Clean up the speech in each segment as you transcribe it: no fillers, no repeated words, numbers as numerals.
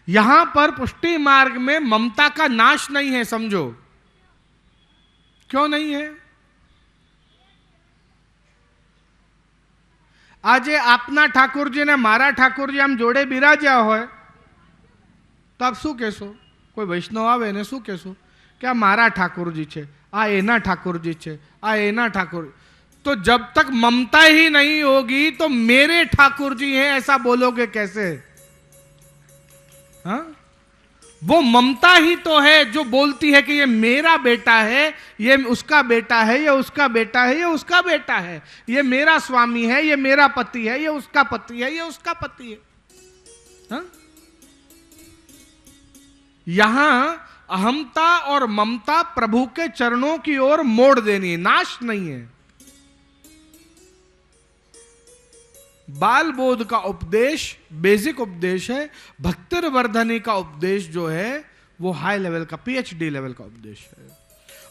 यहां पर पुष्टि मार्ग में ममता का नाश नहीं है, समझो। क्यों नहीं है? આજે આપના ઠાકોરજી ને મારા ઠાકોરજી આમ જોડે બિરાજ્યા હોય તો આપ શું કહેશો? કોઈ વૈષ્ણવ આવે એને શું કહેશો કે આ મારા ઠાકોરજી છે, આ એના ઠાકોરજી છે, આ એના ઠાકોર। तो जब तक ममता ही नहीं होगी तो मेरे ठाकुर जी हैं ऐसा बोलोगे कैसे? हाँ, वो ममता ही तो है जो बोलती है कि ये मेरा बेटा है, ये उसका बेटा है, ये उसका बेटा है, ये उसका बेटा है, ये मेरा स्वामी है, ये मेरा पति है, ये उसका पति है, ये उसका पति है। हाँ? यहां अहमता और ममता प्रभु के चरणों की ओर मोड़ देनी है, नाश नहीं है। बाल बोध का उपदेश बेसिक उपदेश है, भक्तिवर्धनी का उपदेश जो है वो हाई लेवल का पीएचडी लेवल का उपदेश है।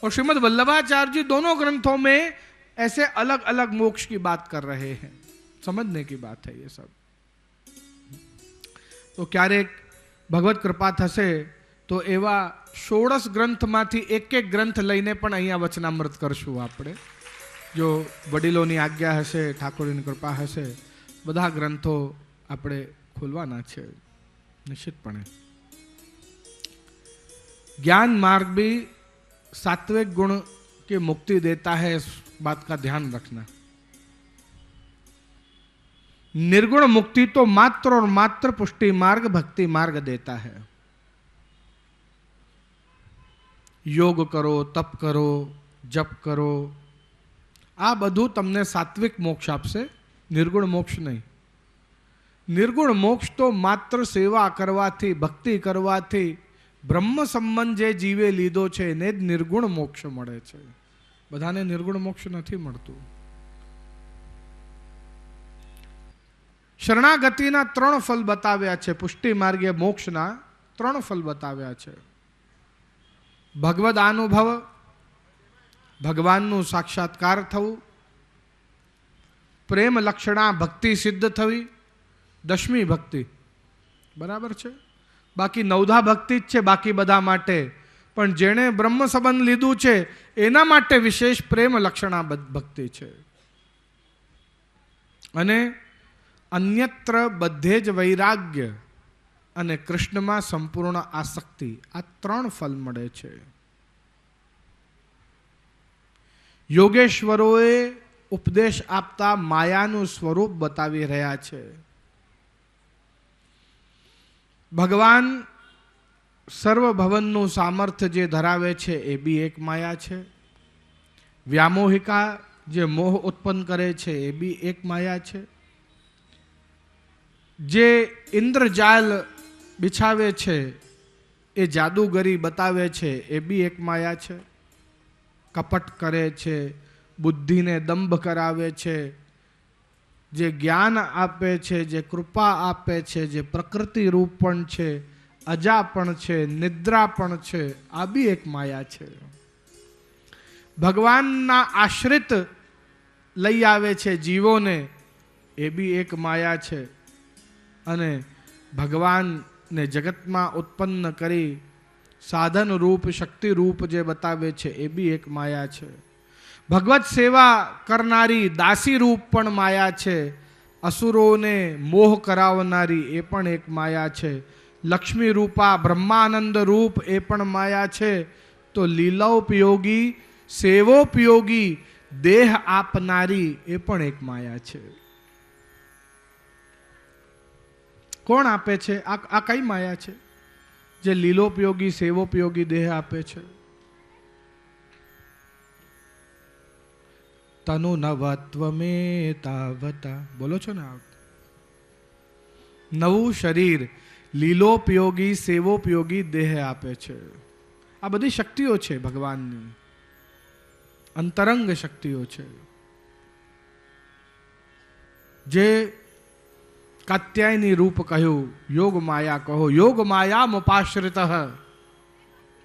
और श्रीमद् वल्लभाचार्य जी दोनों ग्रंथों में ऐसे अलग अलग मोक्ष की बात कर रहे हैं, समझने की बात है ये सब। तो क्यारेक भगवत कृपा थशे तो एवा 16 ग्रंथमांथी एक एक ग्रंथ लईने पण अहींया वचनामृत करशुं आपणे, जो वडीलोनी आज्ञा हशे, ठाकुरजीनी कृपा हशे, બધા ગ્રંથો આપણે ખોલવાના છે નિશ્ચિતપણે। ज्ञान मार्ग भी सात्विक गुण की मुक्ति देता है, इस बात का ध्यान रखना। निर्गुण मुक्ति तो मात्र और मात्र पुष्टि मार्ग भक्ति मार्ग देता है। योग करो, तप करो, जप करो, आ बधु तमने सात्विक मोक्ष आपसे, निर्गुण मोक्ष नहीं। निर्गुण मोक्ष तो मात्र सेवा करवाथी, भक्ति करवाथी, ब्रह्म संबंध जे जीवे लीधो छे ने निर्गुण मोक्ष मळे छे। बधाने निर्गुण मोक्ष नथी मळतुं। शरणागतिना 3 फल बताव्या छे, पुष्टि मार्गे मोक्षना 3 फल बताव्या छे। भगवद अनुभव, भगवानનું સાક્ષાત્કાર થવું, प्रेम लक्षणा भक्ति सिद्ध थवी, 10મી भक्ति बराबर छे। बाकी 9धा भक्ति ज छे बाकी बधा माटे, पण जेणे ब्रह्म संबंध लीधुं छे एना माटे विशेष प्रेम लक्षणा भक्ति छे। अने अन्यत्र बधे ज वैराग्य अने कृष्णमां संपूर्ण आसक्ति, आ 3 फल मळे छे। योगेश्वरोए उपदेश आपता मायानु स्वरूप बतावी रह्या छे। भगवान सर्वभवननु सामर्थ्य जे धरावे छे ए बी एक माया छे। व्यामोहिका जे मोह उत्पन्न करे छे ए बी एक माया छे। जे इंद्रजाल बिछावे छे ए जादूगरी बतावे छे ए बी एक माया छे। कपट करे छे, बुद्धि ने दंभ करावे छे, जे ज्ञान आपे छे, जे कृपा आपे छे, जे प्रकृति रूपण छे, अजापण छे, निद्रापण छे, आ बी एक माया छे। भगवान ना आश्रित लई आवे छे जीवो ने ए बी एक माया छे। अने भगवान ने जगत में उत्पन्न करी साधन रूप शक्ति रूप जे बतावे छे ए बी एक माया छे। भगवत सेवा करनारी दासी रूप पण माया छे। असुरों ने मोह करावनारी ए पण एक माया छे। लक्ष्मी रूपा ब्रह्मानंद रूप ए पण माया छे। तो लीलोपयोगी सेवोपयोगी देह आपनारी ए पण एक माया छे। कोण आपे छे? आ कई माया छे जे लीलोपयोगी सेवोपयोगी देह आपे छे? तनु नवत्व में तावता, बोलो छो ने आप, नवु शरीर लीलोपयोगी सेवोपयोगी देह आपे छे। आ बधी शक्तिओ छे भगवाननी, अंतरंग शक्तिओ छे। जे कात्यायनी रूप कहो, योग माया कहो, योग माया मुपाश्रितः,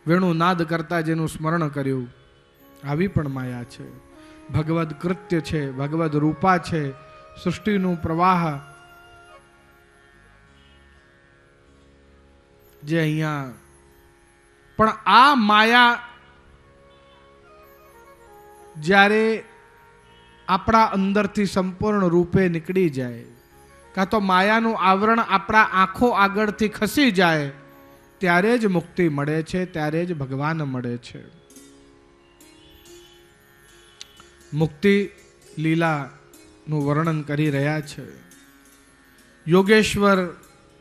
वेणु नाद करता जेनु स्मरण कर्यु, आवी पण माया छे। भगवद कृत्य छे, भगवद रूपा छे, सृष्टिनु प्रवाह। જે અહીંયા પણ આ માયા જ્યારે આપણા અંદરથી સંપૂર્ણ રૂપે નીકળી જાય, કાં તો માયાનું આવરણ આપણા આંખો આગળથી ખસી જાય, ત્યારે જ મુક્તિ મળે છે, ત્યારે જ ભગવાન મળે છે. મુક્તિ લીલાનું વર્ણન કરી રહ્યા છે. યોગેશ્વર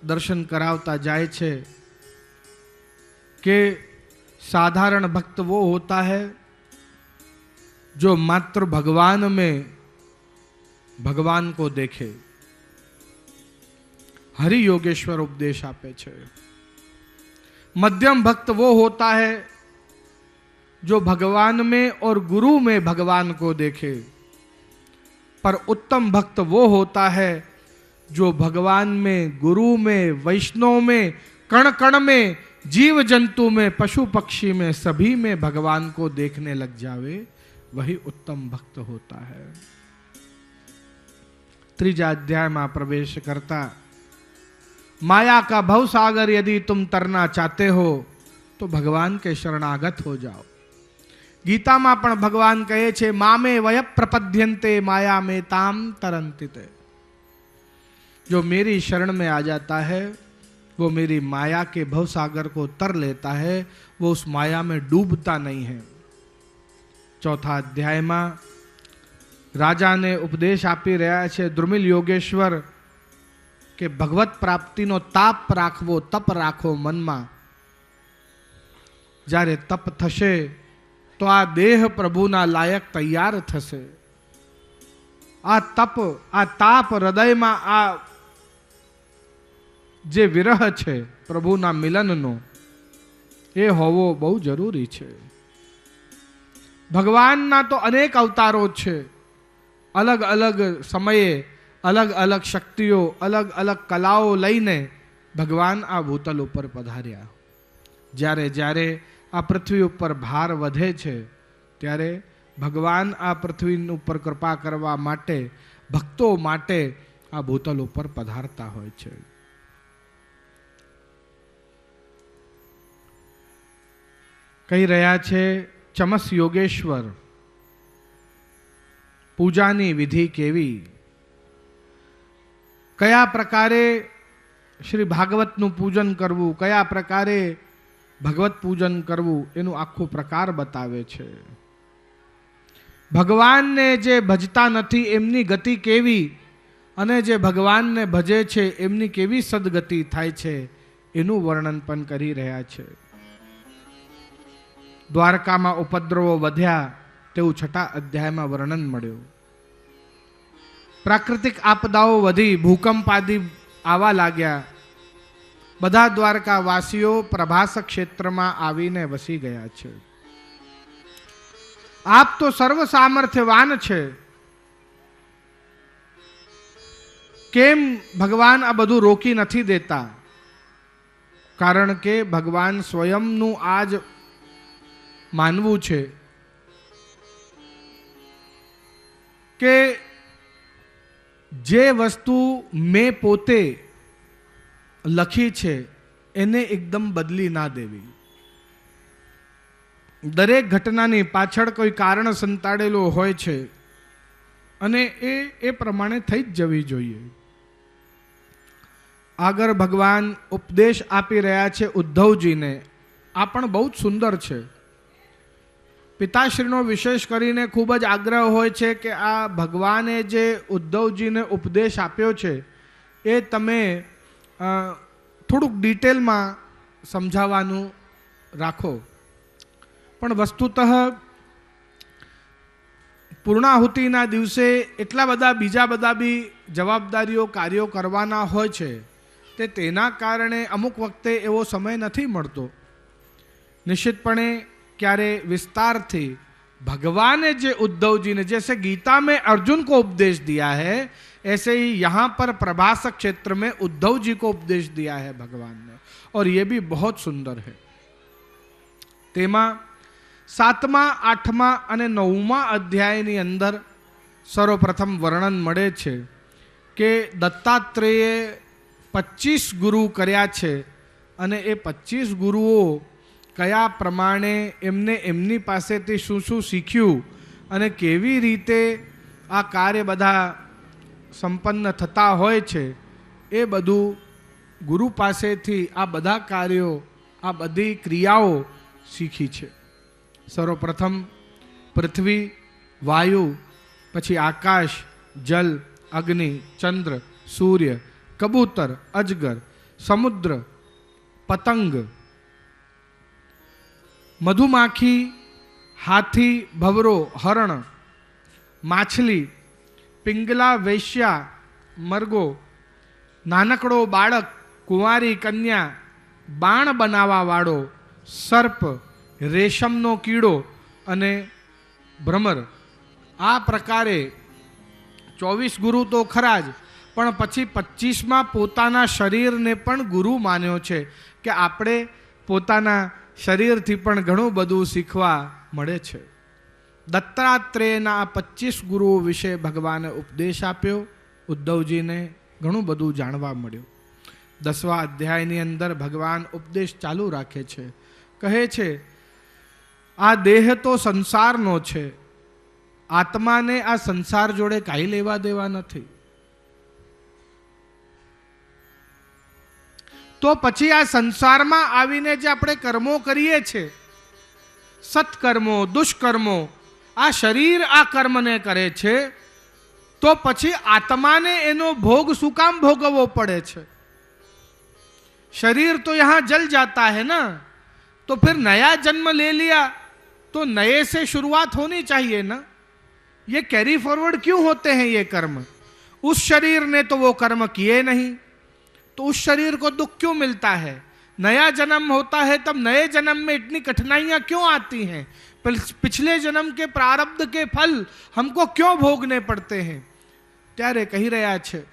દર્શન કરાવતા જાય છે कि साधारण भक्त वो होता है जो मात्र भगवान में भगवान को देखे. हरि योगेश्वर उपदेश आपे छे. मध्यम भक्त वो होता है जो भगवान में और गुरु में भगवान को देखे. पर उत्तम भक्त वो होता है जो भगवान में, गुरु में, वैष्णव में, कण कण में, जीव जंतु में, पशु पक्षी में, सभी में भगवान को देखने लग जावे, वही उत्तम भक्त होता है. त्रीजा अध्याय में प्रवेश करता माया का भव सागर यदि तुम तरना चाहते हो तो भगवान के शरणागत हो जाओ. गीता में पण भगवान कहे छे मामे वय प्रपद्यन्ते माया में ताम तरन्ति ते. जो मेरी शरण में आ जाता है वो मेरी माया के भवसागर को तर लेता है, वो उस माया में डूबता नहीं है. चौथा अध्याय में राजा ने उपदेश आपी रहा है द्रुमिल योगेश्वर के भगवत प्राप्ति नो ताप राखवो, तप राखो मन में. जारे तप थशे तो आ देह प्रभुना लायक तैयार थशे. आ तप, आ ताप हृदय में, आ जे विरह छे प्रभुना मिलननो, ए होवो बहु जरूरी छे. भगवानना तो अनेक अवतारो छे. अलग अलग समये अलग अलग शक्तिओ, अलग अलग कलाओ लईने भगवान आ भूतल उपर पधार्या. ज्यारे ज्यारे आ पृथ्वी उपर भार वधे छे त्यारे भगवान आ पृथ्वी उपर कृपा करवा माटे, भक्तो माटे आ भूतल उपर पधारता होय छे. कही रहा छे चमस योगेश्वर पूजानी विधि केवी. कया प्रकारे श्री भागवतनु पूजन करवू, कया प्रकारे भगवत पूजन करवू, एनु आखो प्रकार बतावे छे. भगवान ने जे भजता नथी एमनी गति केवी, अने जे भगवान ने भजे छे एमनी केवी सदगति थाय छे, एनु वर्णन पण करी रह्या छे. द्वारका में उपद्रवो वध्या तेवुं छठा अध्याय में वर्णन मळ्युं. प्राकृतिक आपदाओ वधी, भूकंप आदि आवा लाग्या. बधा द्वारका वासीओ प्रभास क्षेत्र में आवीने वसी गया छे. आप तो सर्व सामर्थ्यवान छे, केम भगवान आ बधुं रोकी नथी देता? कारण के भगवान स्वयंनु आज मानवू छे के जे वस्तु मैं पोते लखी छे एने एकदम बदली ना देवी. दरेक घटनानी पाछळ कोई कारण संताड़ेलो होय छे अने ए प्रमाणे थई ज जवी जोईए. आगर भगवान उपदेश आपी रह्या छे उद्धवजी ने. आ पण बहुत सुंदर छे. पिताश्रीनो विशेष करीने खूब ज आग्रह होय छे के आ भगवाने जे उद्धवजी ने उपदेश आप्यो छे ए तमे थोड़ुंक डिटेल में समझावानुं राखो. पण वस्तुतः पूर्णाहुतिना दिवसे एटला बधा बीजा बधा बी जवाबदारीओ कार्यो करवाना होय छे ते तेना कारणे अमुक वखते एवो समय नथी मळतो. निश्चितपणे क्यारे विस्तार थी भगवान ने जे उद्धव जी ने जैसे गीता में अर्जुन को उपदेश दिया है, ऐसे ही यहाँ पर प्रभास क्षेत्र में उद्धव जी को उपदेश दिया है भगवान ने. और ये भी बहुत सुंदर है. तेमा 7मा, 8मा અને 9મા અધ્યાયની અંદર સર્વપ્રથમ વર્ણન મળે છે કે દત્તાત્રેયે 25 ગુરુ કર્યા છે અને એ 25 ગુરુઓ કયા પ્રમાણે એમને એમની પાસેથી શું શું શીખ્યું અને કેવી રીતે આ કાર્ય બધા સંપન્ન થતા હોય છે, એ બધું ગુરુ પાસેથી આ બધા કાર્યો, આ બધી ક્રિયાઓ શીખી છે. સર્વપ્રથમ પૃથ્વી, વાયુ, પછી આકાશ, જલ, અગ્નિ, ચંદ્ર, સૂર્ય, કબૂતર, અજગર, સમુદ્ર, પતંગ, મધુમાખી, હાથી, ભવરો, હરણ, માછલી, પિંગલા, વૈશ્યા, મરગો, નાનકડો બાળક, કુંવારી કન્યા, બાણ બનાવવા વાળો, સર્પ, રેશમનો કીડો અને ભ્રમર. આ પ્રકારે 24 ગુરુ તો ખરા જ, પણ પછી 25માં પોતાના શરીરને પણ ગુરુ માન્યો છે કે આપણે પોતાના શરીરથી પણ ઘણું બધું શીખવા મળે છે. દત્તાત્રેયના આ 25 ગુરુઓ વિશે ભગવાને ઉપદેશ આપ્યો. ઉદ્ધવજીને ઘણું બધું જાણવા મળ્યું. 10મા અધ્યાયની અંદર ભગવાન ઉપદેશ ચાલુ રાખે છે. કહે છે, આ દેહ તો સંસારનો છે, આત્માને આ સંસાર જોડે કાંઈ લેવા દેવા નથી. તો પછી આ સંસારમાં આવીને જે આપણે કર્મો કરીએ છીએ, સત્કર્મો, દુષ્કર્મો, આ શરીર આ કર્મને કરે છે, તો પછી આત્માને એનો ભોગ શું કામ ભોગવવો પડે છે? शरीर तो यहां जल जाता है ना, तो फिर नया जन्म ले लिया तो नए से शुरुआत होनी चाहिए ना. ये कैरी फॉरवर्ड क्यों होते हैं ये कर्म? उस शरीर ने तो वो कर्म किए नहीं, तो उस शरीर को दुख क्यों मिलता है? नया जन्म होता है तब नए जन्म में इतनी कठिनाइयां क्यों आती हैं? पिछले जन्म के प्रारब्ध के फल हमको क्यों भोगने पड़ते हैं? त्यारे कही रहा छे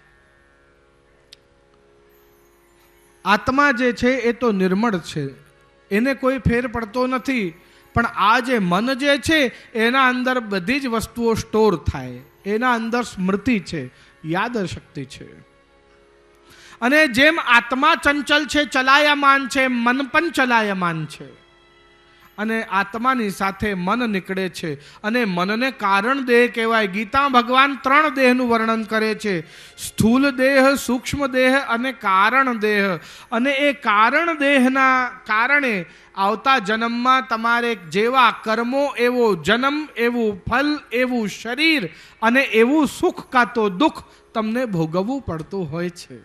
आत्मा जे छे ए तो निर्मळ छे, एने कोई फेर पड़तो नथी, पण आ जे मन जे छे एना अंदर बधी ज वस्तुओ स्टोर थाय, एना अंदर स्मृति छे, याद शक्ति छे. अने जेम आत्मा चंचल छे, चलायमान छे, मन पण चलायमान छे. અને આત્માની સાથે મન નીકળે છે અને મનને કારણ દેહ કહેવાય. ગીતા ભગવાન 3 દેહનું વર્ણન કરે છે, સ્થૂલ દેહ, સૂક્ષ્મ દેહ અને કારણ દેહ. અને એ કારણ દેહના કારણે આવતા જન્મમાં તમારે જેવા કર્મો એવો જન્મ, એવું ફલ, એવું શરીર અને એવું સુખ કાં તો દુઃખ તમને ભોગવવું પડતું હોય છે.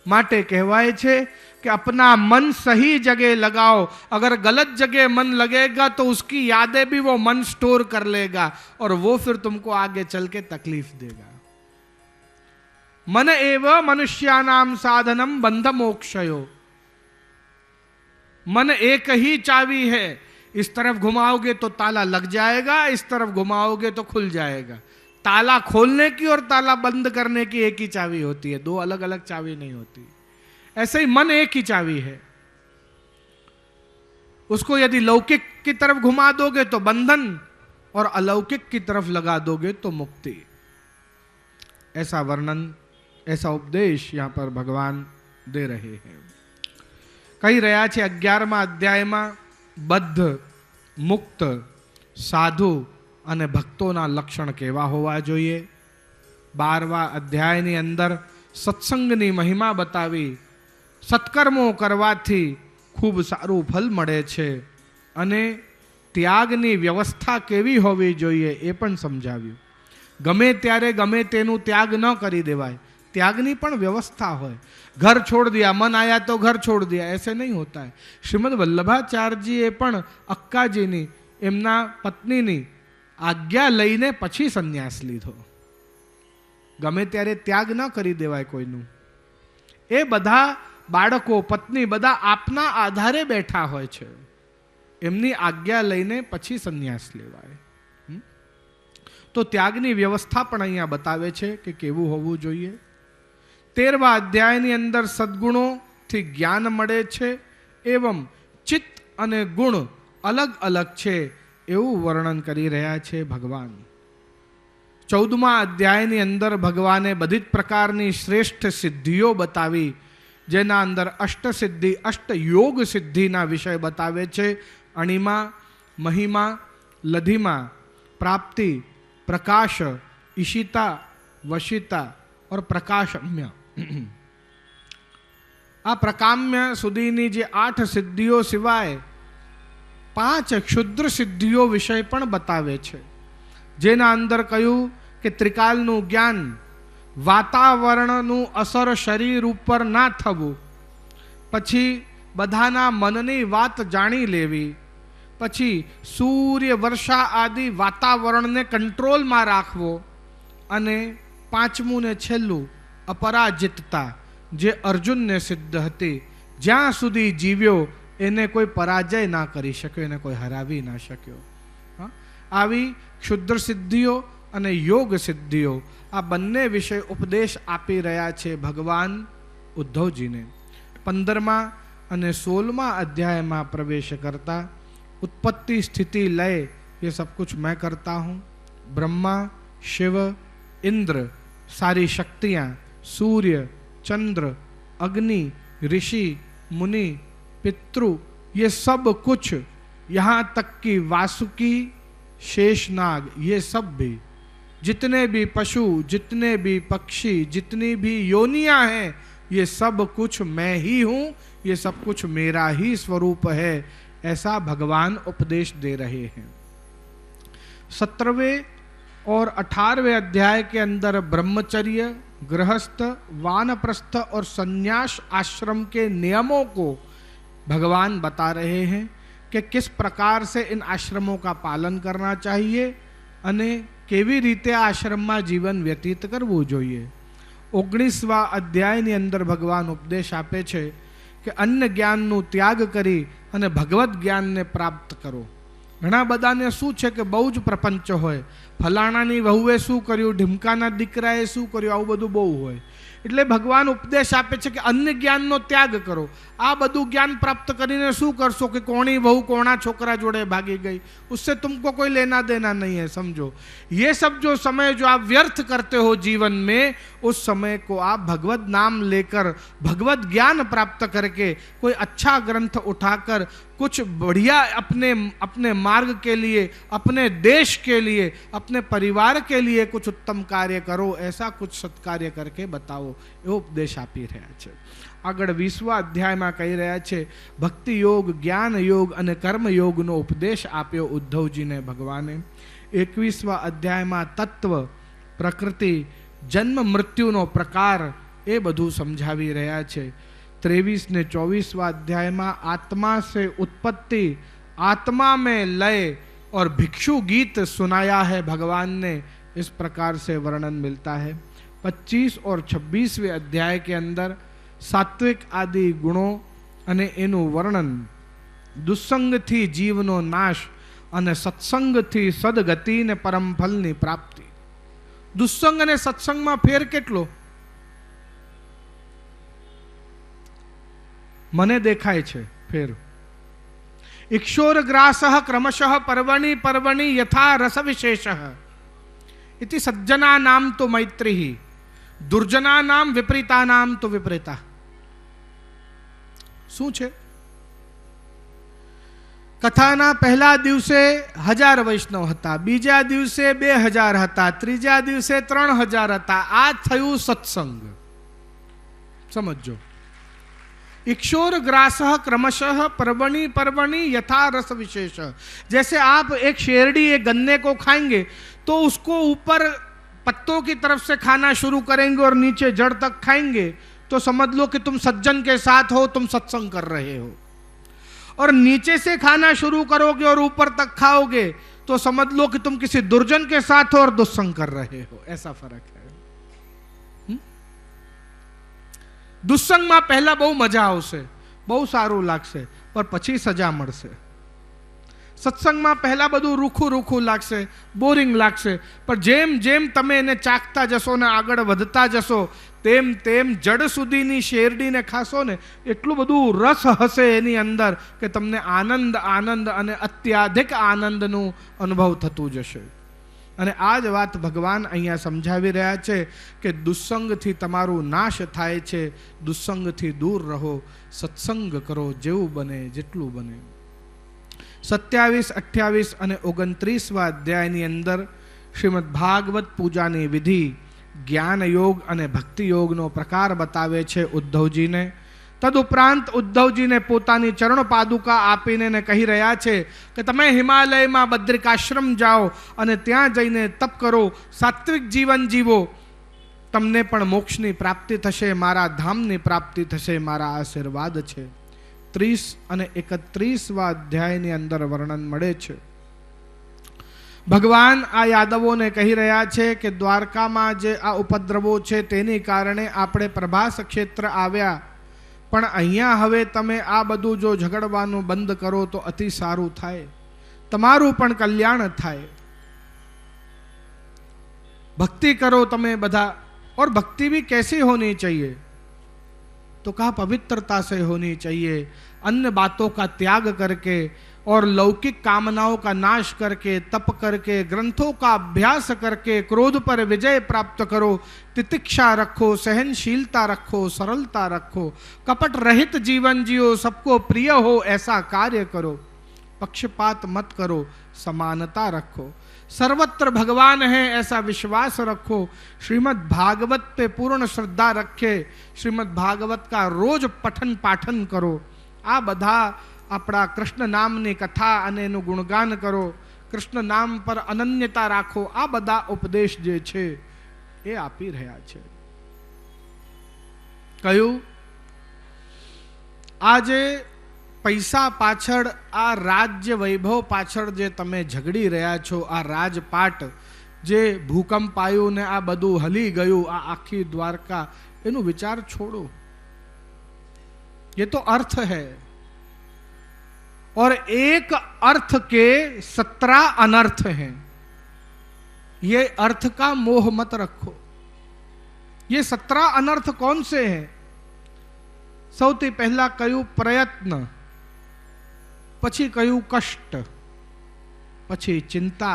માટે કહેવાય છે कि अपना मन सही जगह लगाओ. अगर गलत जगह मन लगेगा तो उसकी यादें भी वो मन स्टोर कर लेगा और वो फिर तुमको आगे चल के तकलीफ देगा. मन एव मनुष्यानाम साधनम बंध मोक्षयो. मन एक ही चाबी है, इस तरफ घुमाओगे तो ताला लग जाएगा, इस तरफ घुमाओगे तो खुल जाएगा. ताला खोलने की और ताला बंद करने की एक ही चाबी होती है, 2 अलग अलग चाबी नहीं होती. ऐसे ही मन एक ही चाबी है. उसको यदि लौकिक की तरफ घुमा दोगे तो बंधन और अलौकिक की तरफ लगा दोगे तो मुक्ति. ऐसा वर्णन, ऐसा उपदेश यहां पर भगवान दे रहे हैं. कही रहा है 11મા અધ્યાયમાં બદ્ધ, મુક્ત, સાધુ અને ભક્તોના લક્ષણ કેવા હોવા જોઈએ. 12મા અધ્યાયની અંદર સત્સંગની મહિમા બતાવી. સત્કર્મો કરવાથી ખૂબ સારું ફલ મળે છે અને ત્યાગની વ્યવસ્થા કેવી હોવી જોઈએ એ પણ સમજાવ્યું. ગમે ત્યારે ગમે તેનું ત્યાગ ન કરી દેવાય, त्यागनी पण व्यवस्था होय. घर छोड़ दिया, मन आया तो घर छोड़ दिया, ऐसे नहीं होता है. श्रीमद वल्लभाचार्य जी ए पण अक्काजीनी एमना पत्नीनी आज्ञा लईने पछी संन्यास लीधो. गमे त्यारे त्याग न करी देवाय कोईनु. ए बधा बाळको, पत्नी बधा आपना आधारे बैठा होय छे. एमनी आज्ञा लईने पछी संन्यास लेवाय. तो त्यागनी व्यवस्था पण अहींया बतावे छे के केवुं होवुं जोईए. 13वा अध्यायनी अंदर सद्गुणों थी ज्ञान मळे छे एवं चित्त अने गुण अलग अलग छे एवं वर्णन करी रह्या छे भगवान. 14मा अध्यायनी अंदर भगवाने बधी ज प्रकारनी श्रेष्ठ सिद्धिओ बतावी જેના અંદર અષ્ટસિદ્ધિ અષ્ટયોગ સિદ્ધિના વિષય બતાવે છે. અણિમા, મહિમા, લધિમા, પ્રાપ્તિ, પ્રકાશ, ઈશિતા, વશિતા और પ્રકાશમ્ય. આ પ્રકામ્ય સુધીની જે 8 સિદ્ધિઓ સિવાય 5 ક્ષુદ્ર સિદ્ધિઓ વિષય પણ બતાવે છે. જેના અંદર કહ્યું કે ત્રિકાલનું જ્ઞાન, વાતાવરણનું અસર શરીર ઉપર ના થવું, પછી બધાના મનની વાત જાણી લેવી, પછી સૂર્ય, વર્ષા આદિ વાતાવરણને કંટ્રોલમાં રાખવો, અને 5મું ને છેલ્લું અપરાજિતતા, જે અર્જુનને સિદ્ધ હતી. જ્યાં સુધી જીવ્યો એને કોઈ પરાજય ના કરી શક્યો, એને કોઈ હરાવી ના શક્યો. આવી ક્ષુદ્ર સિદ્ધિઓ અને યોગ સિદ્ધિઓ આ બંને વિષય ઉપદેશ આપી રહ્યા છે ભગવાન ઉદ્ધવજીને. 15મા અને 16મા અધ્યાયમાં પ્રવેશ કરતા उत्पत्ति स्थिति लय ये सब कुछ मैं करता हूँ. ब्रह्मा, शिव, इंद्र, सारी शक्तियाँ, सूर्य, चंद्र, अग्नि, ऋषि, मुनि, पितृ, ये सब कुछ, यहाँ तक कि वासुकी, शेषनाग, ये सब भी, जितने भी पशु, जितने भी पक्षी, जितनी भी योनियाँ हैं, ये सब कुछ मैं ही हूँ, ये सब कुछ मेरा ही स्वरूप है. ऐसा भगवान उपदेश दे रहे हैं. 17वें और 18वें अध्याय के अंदर ब्रह्मचर्य, गृहस्थ, वानप्रस्थ और संन्यास आश्रम के नियमों को भगवान बता रहे हैं कि किस प्रकार से इन आश्रमों का पालन करना चाहिए અને કેવી રીતે આશ્રમમાં જીવન વ્યતીત કરવું જોઈએ. 19વા અધ્યાયની અંદર ભગવાન ઉપદેશ આપે છે કે અન્ય જ્ઞાનનું ત્યાગ કરી અને ભગવત જ્ઞાનને પ્રાપ્ત કરો. ઘણા બધાને શું છે કે બહુ જ પ્રપંચ હોય, ફલાણાની વહુએ શું કર્યું, ઢીમકાના દીકરાએ શું કર્યું, આવું બધું બહુ હોય. એટલે ભગવાન ઉપદેશ આપે છે કે અન્ય જ્ઞાનનો ત્યાગ કરો. આ બધું જ્ઞાન પ્રાપ્ત કરીને શું કરશો કે કોણી વહુ કોણા છોકરા જોડે ભાગી गई, उससे तुमको कोई लेना देना नहीं है. समझो, ये सब जो समय जो आप व्यर्थ करते हो जीवन में, उस समय को आप भगवत नाम लेकर, भगवत ज्ञान प्राप्त करके, कोई अच्छा ग्रंथ उठाकर कुछ बढ़िया अपने मार्ग के लिए, अपने देश के लिए, अपने परिवार के लिए कुछ उत्तम कार्य करो. ऐसा कुछ सत्कार्य करके बताओ. એવો ઉપદેશ આપી રહ્યા છે. આગળ 20મા અધ્યાયમાં કહી રહ્યા છે ભક્તિ યોગ, જ્ઞાન યોગ અને કર્મ યોગનો ઉપદેશ આપ્યો ઉદ્ધવજીને ભગવાને. 21મા અધ્યાયમાં તત્વ, પ્રકૃતિ, જન્મ મૃત્યુનો પ્રકાર એ બધું સમજાવી રહ્યા છે. 23 ને 24वां अध्याय में आत्मा से उत्पत्ति, आत्मा में लय और भिक्षु गीत सुनाया है भगवान ने. इस प्रकार से वर्णन मिलता है. 25 और 26वें अध्याय के अंदर सात्विक आदि गुणों अने एनु वर्णन, दुस्संग थी जीवनो नाश अने सत्संग थी सदगति ने परम फलनी प्राप्ति. दुस्संग अने सत्संग में फेर केटलो મને દેખાય છે ફેર. इक्षोरग्रासः क्रमशः पर्वणि पर्वणि यथा रस विशेषः इति सज्जनानां तो मैत्रिः, दुर्जनानां विपरीतानां तो विपरीता. શું છે? કથાના પહેલા દિવસે 1000 વૈષ્ણવ હતા, બીજા દિવસે 2000 હતા, ત્રીજા દિવસે 3000 હતા. આ થયું સત્સંગ. સમજો. इक्षोर ग्रासः क्रमशः पर्वणि पर्वणि यथा रस विशेष. जैसे आप एक शेरडी, एक गन्ने को खाएंगे तो उसको ऊपर पत्तों की तरफ से खाना शुरू करेंगे और नीचे जड़ तक खाएंगे तो समझ लो कि तुम सज्जन के साथ हो, तुम सत्संग कर रहे हो. और नीचे से खाना शुरू करोगे और ऊपर तक खाओगे तो समझ लो कि तुम किसी दुर्जन के साथ हो और दुस्संग कर रहे हो. ऐसा फर्क है. दुस्संगમાં પહેલા બહુ મજા આવશે, બહુ સારું લાગશે, પણ પછી સજા મળશે. સત્સંગમાં પહેલા બધું રૂખું રૂખું લાગશે, બોરિંગ લાગશે, પણ જેમ જેમ તમે એને ચાખતા જશો ને આગળ વધતા જશો તેમ તેમ જડ સુધીની શેરડીને ખાશો ને એટલું બધું રસ હશે એની અંદર કે તમને આનંદ આનંદ અને અત્યાધિક આનંદનું અનુભવ થતું જશે. અને આ જ વાત ભગવાન અહીંયા સમજાવી રહ્યા છે કે દુસ્સંગથી તમારું નાશ થાય છે, દુસ્સંગથી દૂર રહો, સત્સંગ કરો, જેવું બને જેટલું બને. 27, 28 અને 29 અધ્યાયની અંદર શ્રીમદ ભાગવત પૂજાની વિધિ, જ્ઞાન યોગ અને ભક્તિ યોગનો પ્રકાર બતાવે છે ઉદ્ધવજીને. તદુપરાંત ઉદ્ધવજીને પોતાની ચરણ પાદુકા આપીને કહી રહ્યા છે કે તમે હિમાલયમાં બદ્રિકાશ્રમ જાઓ અને ત્યાં જઈને તપ કરો, સાત્વિક જીવન જીવો, તમને પણ મોક્ષની પ્રાપ્તિ થશે, મારા ધામની પ્રાપ્તિ થશે, મારા આશીર્વાદ છે. 30 અને 31 અધ્યાયની અંદર વર્ણન મળે છે. ભગવાન આ યાદવોને કહી રહ્યા છે કે દ્વારકામાં જે આ ઉપદ્રવો છે તેની કારણે આપણે પ્રભાસ ક્ષેત્ર આવ્યા, પણ અહીંયા હવે તમે આ બધું જો ઝઘડવાનું બંધ કરો તો અતિ સારું થાય, તમારું પણ કલ્યાણ થાય. भक्ति करो તમે બધા. और भक्ति भी कैसी होनी चाहिए? तो कहा पवित्रता से होनी चाहिए, अन्य बातों का त्याग करके और लौकिक कामनाओं का नाश करके, तप करके, ग्रंथों का अभ्यास करके क्रोध पर विजय प्राप्त करो, तितिक्षा रखो, सहनशीलता रखो, सरलता रखो, कपट रहित जीवन जियो, सबको प्रिय हो ऐसा कार्य करो, पक्षपात मत करो, समानता रखो, सर्वत्र भगवान है ऐसा विश्वास रखो, श्रीमद् भागवत पे पूर्ण श्रद्धा रखे, श्रीमद् भागवत का रोज पठन पाठन करो, आ बधा अपना कृष्ण नामनी कथा अने एनु गुणगान करो, कृष्ण नाम पर अनन्यता राखो, आ बधा उपदेश जे छे ए आपी रह्या छे. कह्युं आजे पैसा पाछळ, आ राज्य वैभव पाछळ जे तमे झगड़ी रह्या छो, आ राजपाट जे भूकंप आयो ने आ बधुं हली गयुं, आ आखी द्वारका, एनु विचार छोड़ो. ये तो अर्थ है, और एक अर्थ के 17 अनर्थ हैं. ये अर्थ का मोह मत रखो. ये 17 अनर्थ कौन से हैं? सौथी पहला कह्युं प्रयत्न, पछी कह्युं कष्ट, पछी चिंता,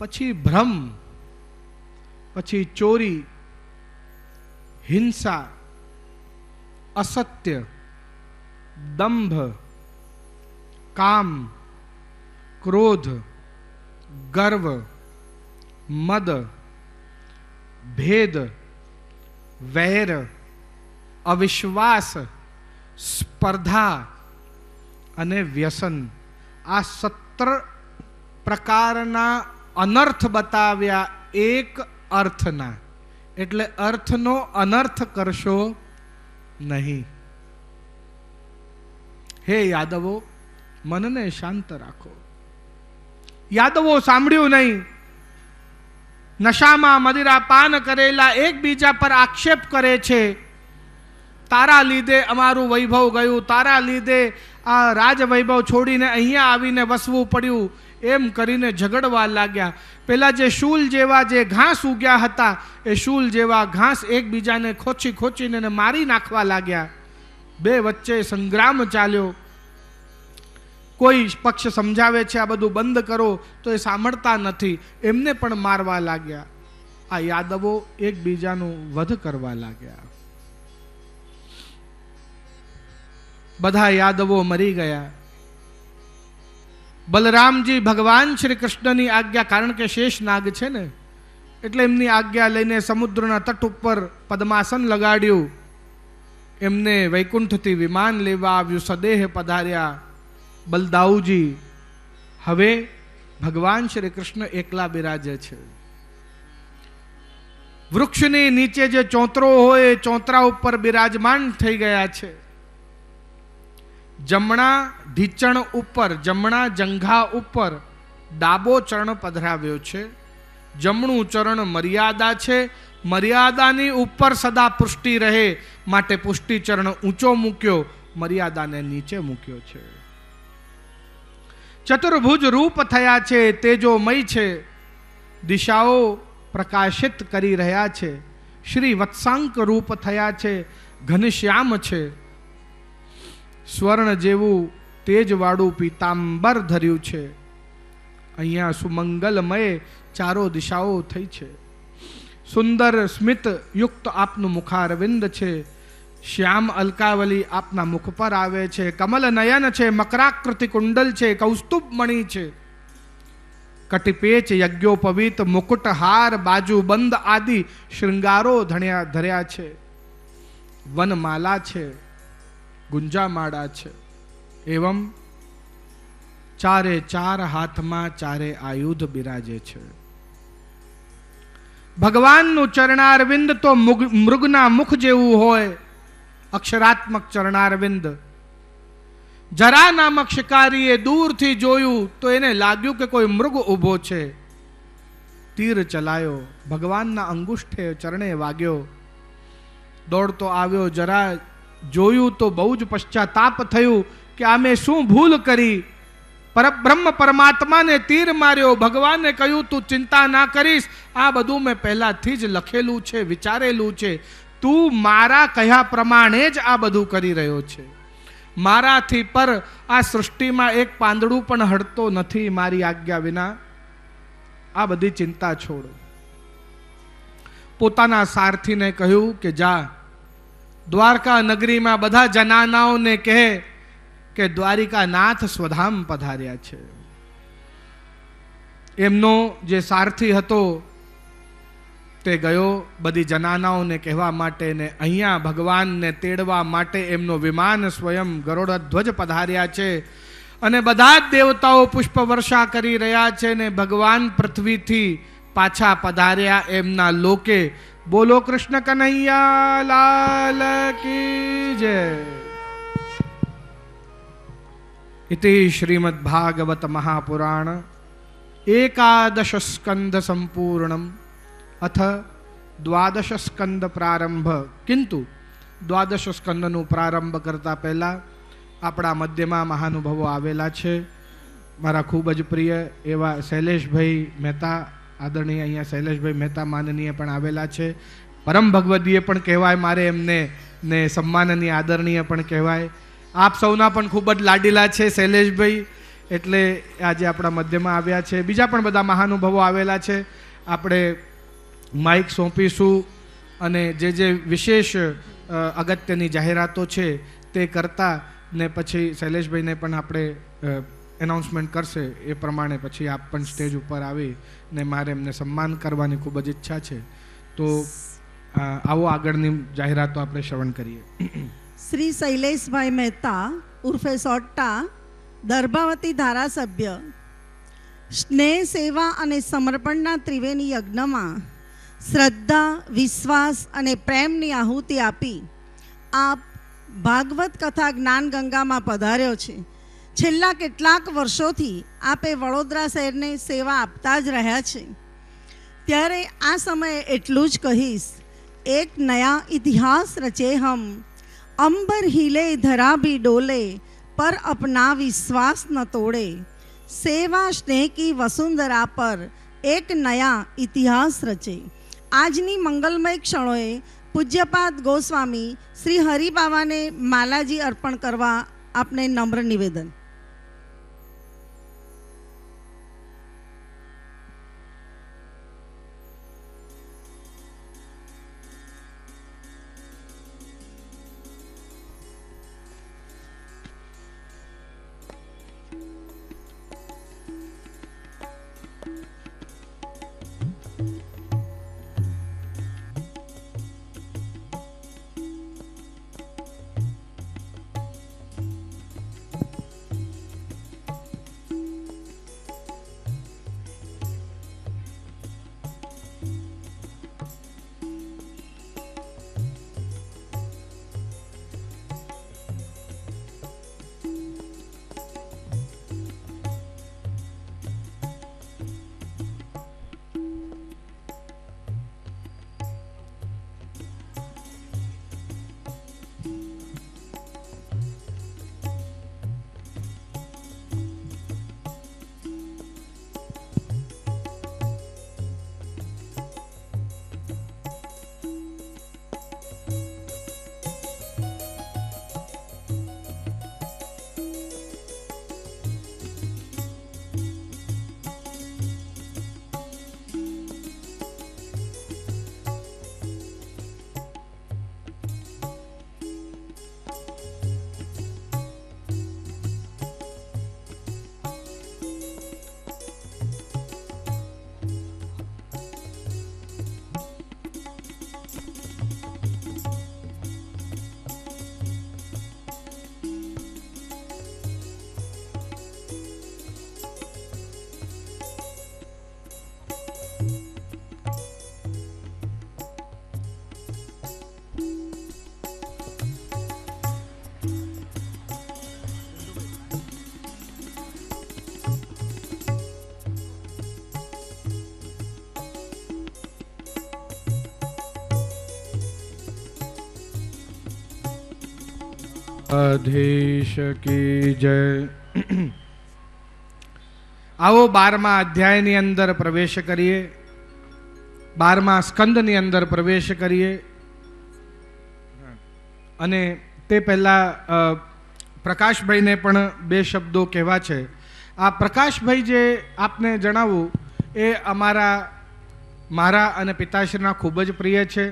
पछी भ्रम, पछी चोरी, हिंसा, असत्य, दंभ, काम, क्रोध, गर्व, मद, भेद, वैर, अविश्वास, स्पर्धा अने व्यसन. आ 17 प्रकारना अनर्थ बताव्या एक अर्थना, एटले अर्थनो अनर्थ करशो नहीं. हे यादवो, मनने शांत राखो. यादवो सांभळ्युं नहीं? नशामां मदिरा पान करेला एक बीजा पर आक्षेप करे छे, तारा लीधे अमारू वैभव गयुं, तारा लीधे आ राज वैभव छोड़ीने अहींया आवीने वसवुं पड्युं, एम करीने झगड़वा लाग्या. पेला जे शूल जेवा जे घास उग्या हता, ए शूल जेवा घास एकबीजाने खोची खोचीने मारी नाखवा लाग्या. बे वच्चे संग्राम चाल्यो. कोई पक्ष समझावे छे आ बधुं बंद करो तो ए सांभळता नथी, एमने पण मारवा लाग्या. आ यादवो एकबीजानो वध करवा लाग्या. बधा यादवो मरी गया. बलराम जी भगवान श्री कृष्णनी आज्ञा, कारण के शेष नाग छे ने एटले एमनी आज्ञा लईने समुद्રના તટ ઉપર પદ્માસન લગાડ્યું. એમને વૈકુંઠથી વિમાન લેવા આવ્યું, સદેહ પધાર્યા. બલદાઉજી હવે ભગવાન શ્રી કૃષ્ણ એકલા બિરાજે છે. વૃક્ષની નીચે જે ચોંતરો હોય એ ચોંતરા ઉપર બિરાજમાન થઈ ગયા છે. જમણા ઢીચણ ઉપર, જમણા જંઘા ઉપર ડાબો ચરણ પધરાવ્યો છે. જમણું ચરણ મર્યાદા છે, મર્યાદાની ઉપર સદા પુષ્ટિ રહે માટે પુષ્ટિ ચરણ ઊંચો મૂક્યો, મર્યાદાને નીચે મૂક્યો છે. ચતુર્ભુજ રૂપ થયા છે, તેજોમય છે, દિશાઓ પ્રકાશિત કરી રહ્યા છે. શ્રી વત્સાંક રૂપ થયા છે, ઘનશ્યામ છે. સ્વર્ણ જેવું તેજવાળું પીતાંબર ધર્યું છે. અહીંયા સુમંગલમય ચારો દિશાઓ થઈ છે. સુંદર સ્મિત યુક્ત આપનું મુખારવિંદ છે. શ્યામ અલકાવલી આપના મુખ પર આવે છે. કમલ નયન છે, મકરાકૃતિ કુંડલ છે, કૌસ્તુભ મણિ છે. કટિપેચ યજ્ઞોપવિત મુકુટ હાર બાજુ બંધ આદિ શૃંગારો ધર્યા છે. વનમાલા છે, ગુંજામાળા છે. એવમ ચારે ચાર હાથમાં ચારે આયુધ બિરાજે છે. ભગવાનનું ચરણારવિંદ તો મૃગના મુખ જેવું હોય, અક્ષરાત્મક ચરણારવિંદ. જરા નામક શિકારીએ દૂરથી જોયું તો એને લાગ્યું કે કોઈ મૃગ ઊભો છે. તીર ચલાયો, ભગવાનના અંગુષ્ઠે ચરણે વાગ્યો. દોડતો આવ્યો, જરા જોયું તો બહુ જ પશ્ચાતાપ થયું કે આ મેં શું ભૂલ કરી. પરબ્રહ્મ પરમાત્માને તીર માર્યો. ભગવાને કહ્યું તું ચિંતા ના કરીશ, આ બધું મેં પહેલાથી જ લખેલું છે, વિચારેલું છે. તું મારા કહ્યા પ્રમાણે જ આ બધું કરી રહ્યો છે. મારાથી પર આ સૃષ્ટિમાં એક પાંદડું પણ હડતો નથી મારી આજ્ઞા વિના. આ બધી ચિંતા છોડ. પોતાના સારથીને કહ્યું કે જા દ્વારકા નગરીમાં બધા જનાનાઓને કહે કે દ્વારિકાનાથ સ્વધામ પધાર્યા છે. એમનો જે સારથી હતો તે ગયો બધી જનાનાઓને કહેવા માટે ને અહીંયા ભગવાનને તેડવા માટે એમનો વિમાન સ્વયં ગરુડધ્વજ પધાર્યા છે. અને બધા જ દેવતાઓ પુષ્પ વર્ષા કરી રહ્યા છે ને ભગવાન પૃથ્વીથી પાછા પધાર્યા એમના લોકે. બોલો કૃષ્ણ કનૈયા લાલ કી જય. इति श्रीमद्भागवत महापुराण एकादश स्कंध संपूर्णम अथ द्वादश स्कंद प्रारंभ. किंतु द्वादश स्कंदનું પ્રારંભ કરતા પહેલા આપણા મધ્યમાં મહાનુભાવો આવેલા છે. મારા ખૂબ જ પ્રિય એવા શૈલેષભાઈ મહેતા, આદરણીય અહીંયા શૈલેષભાઈ મહેતા માનનીય પણ આવેલા છે. પરમ ભગવદીય પણ કહેવાય મારે એમને, ને સન્માનનીય આદરણીય પણ કહેવાય. આપ સૌના પણ ખૂબ જ લાડીલા છે શૈલેષભાઈ, એટલે આજે આપણા મધ્યમાં આવ્યા છે. બીજા પણ બધા મહાનુભાવો આવેલા છે. આપણે માઇક સોંપીશું અને જે વિશેષ અગત્યની જાહેરાતો છે તે કરતા ને પછી શૈલેષભાઈને પણ આપણે એનાઉન્સમેન્ટ કરશે એ પ્રમાણે પછી આપ પણ સ્ટેજ ઉપર આવી ને મારે એમને સન્માન કરવાની ખૂબ જ ઈચ્છા છે. તો આવો આગળની જાહેરાતો આપણે શ્રવણ કરીએ. શ્રી શૈલેષભાઈ મહેતા ઉર્ફે સોટ્ટા, દર્ભાવતી ધારાસભ્ય, સ્નેહ, સેવા અને સમર્પણના ત્રિવેણી યજ્ઞમાં શ્રદ્ધા, વિશ્વાસ અને પ્રેમની આહુતિ આપી આપ ભાગવત કથા જ્ઞાન ગંગામાં પધાર્યો છે. છેલ્લા કેટલાક વર્ષોથી આપે વડોદરા શહેરને સેવા આપતા જ રહ્યા છે. ત્યારે આ સમયે એટલું જ કહીશ, એક નયા ઇતિહાસ રચે હમ, अंबर हिले धरा भी डोले, पर अपना विश्वास न तोड़े. सेवा स्नेह की वसुंधरा पर एक नया इतिहास रचे. આજની મંગલમય ક્ષણોએ પૂજ્યપાદ ગોસ્વામી શ્રી હરિબાવાને માલાજી અર્પણ કરવા આપને નમ્ર નિવેદન. અધીશ કી જય. આવો 12મા અધ્યાયની અંદર પ્રવેશ કરીએ, 12મા સ્કંદની અંદર પ્રવેશ કરીએ. અને તે પહેલાં પ્રકાશભાઈને પણ 2 શબ્દો કહેવા છે. આ પ્રકાશભાઈ જે આપને જણાવું એ મારા અને પિતાશ્રીના ખૂબ જ પ્રિય છે.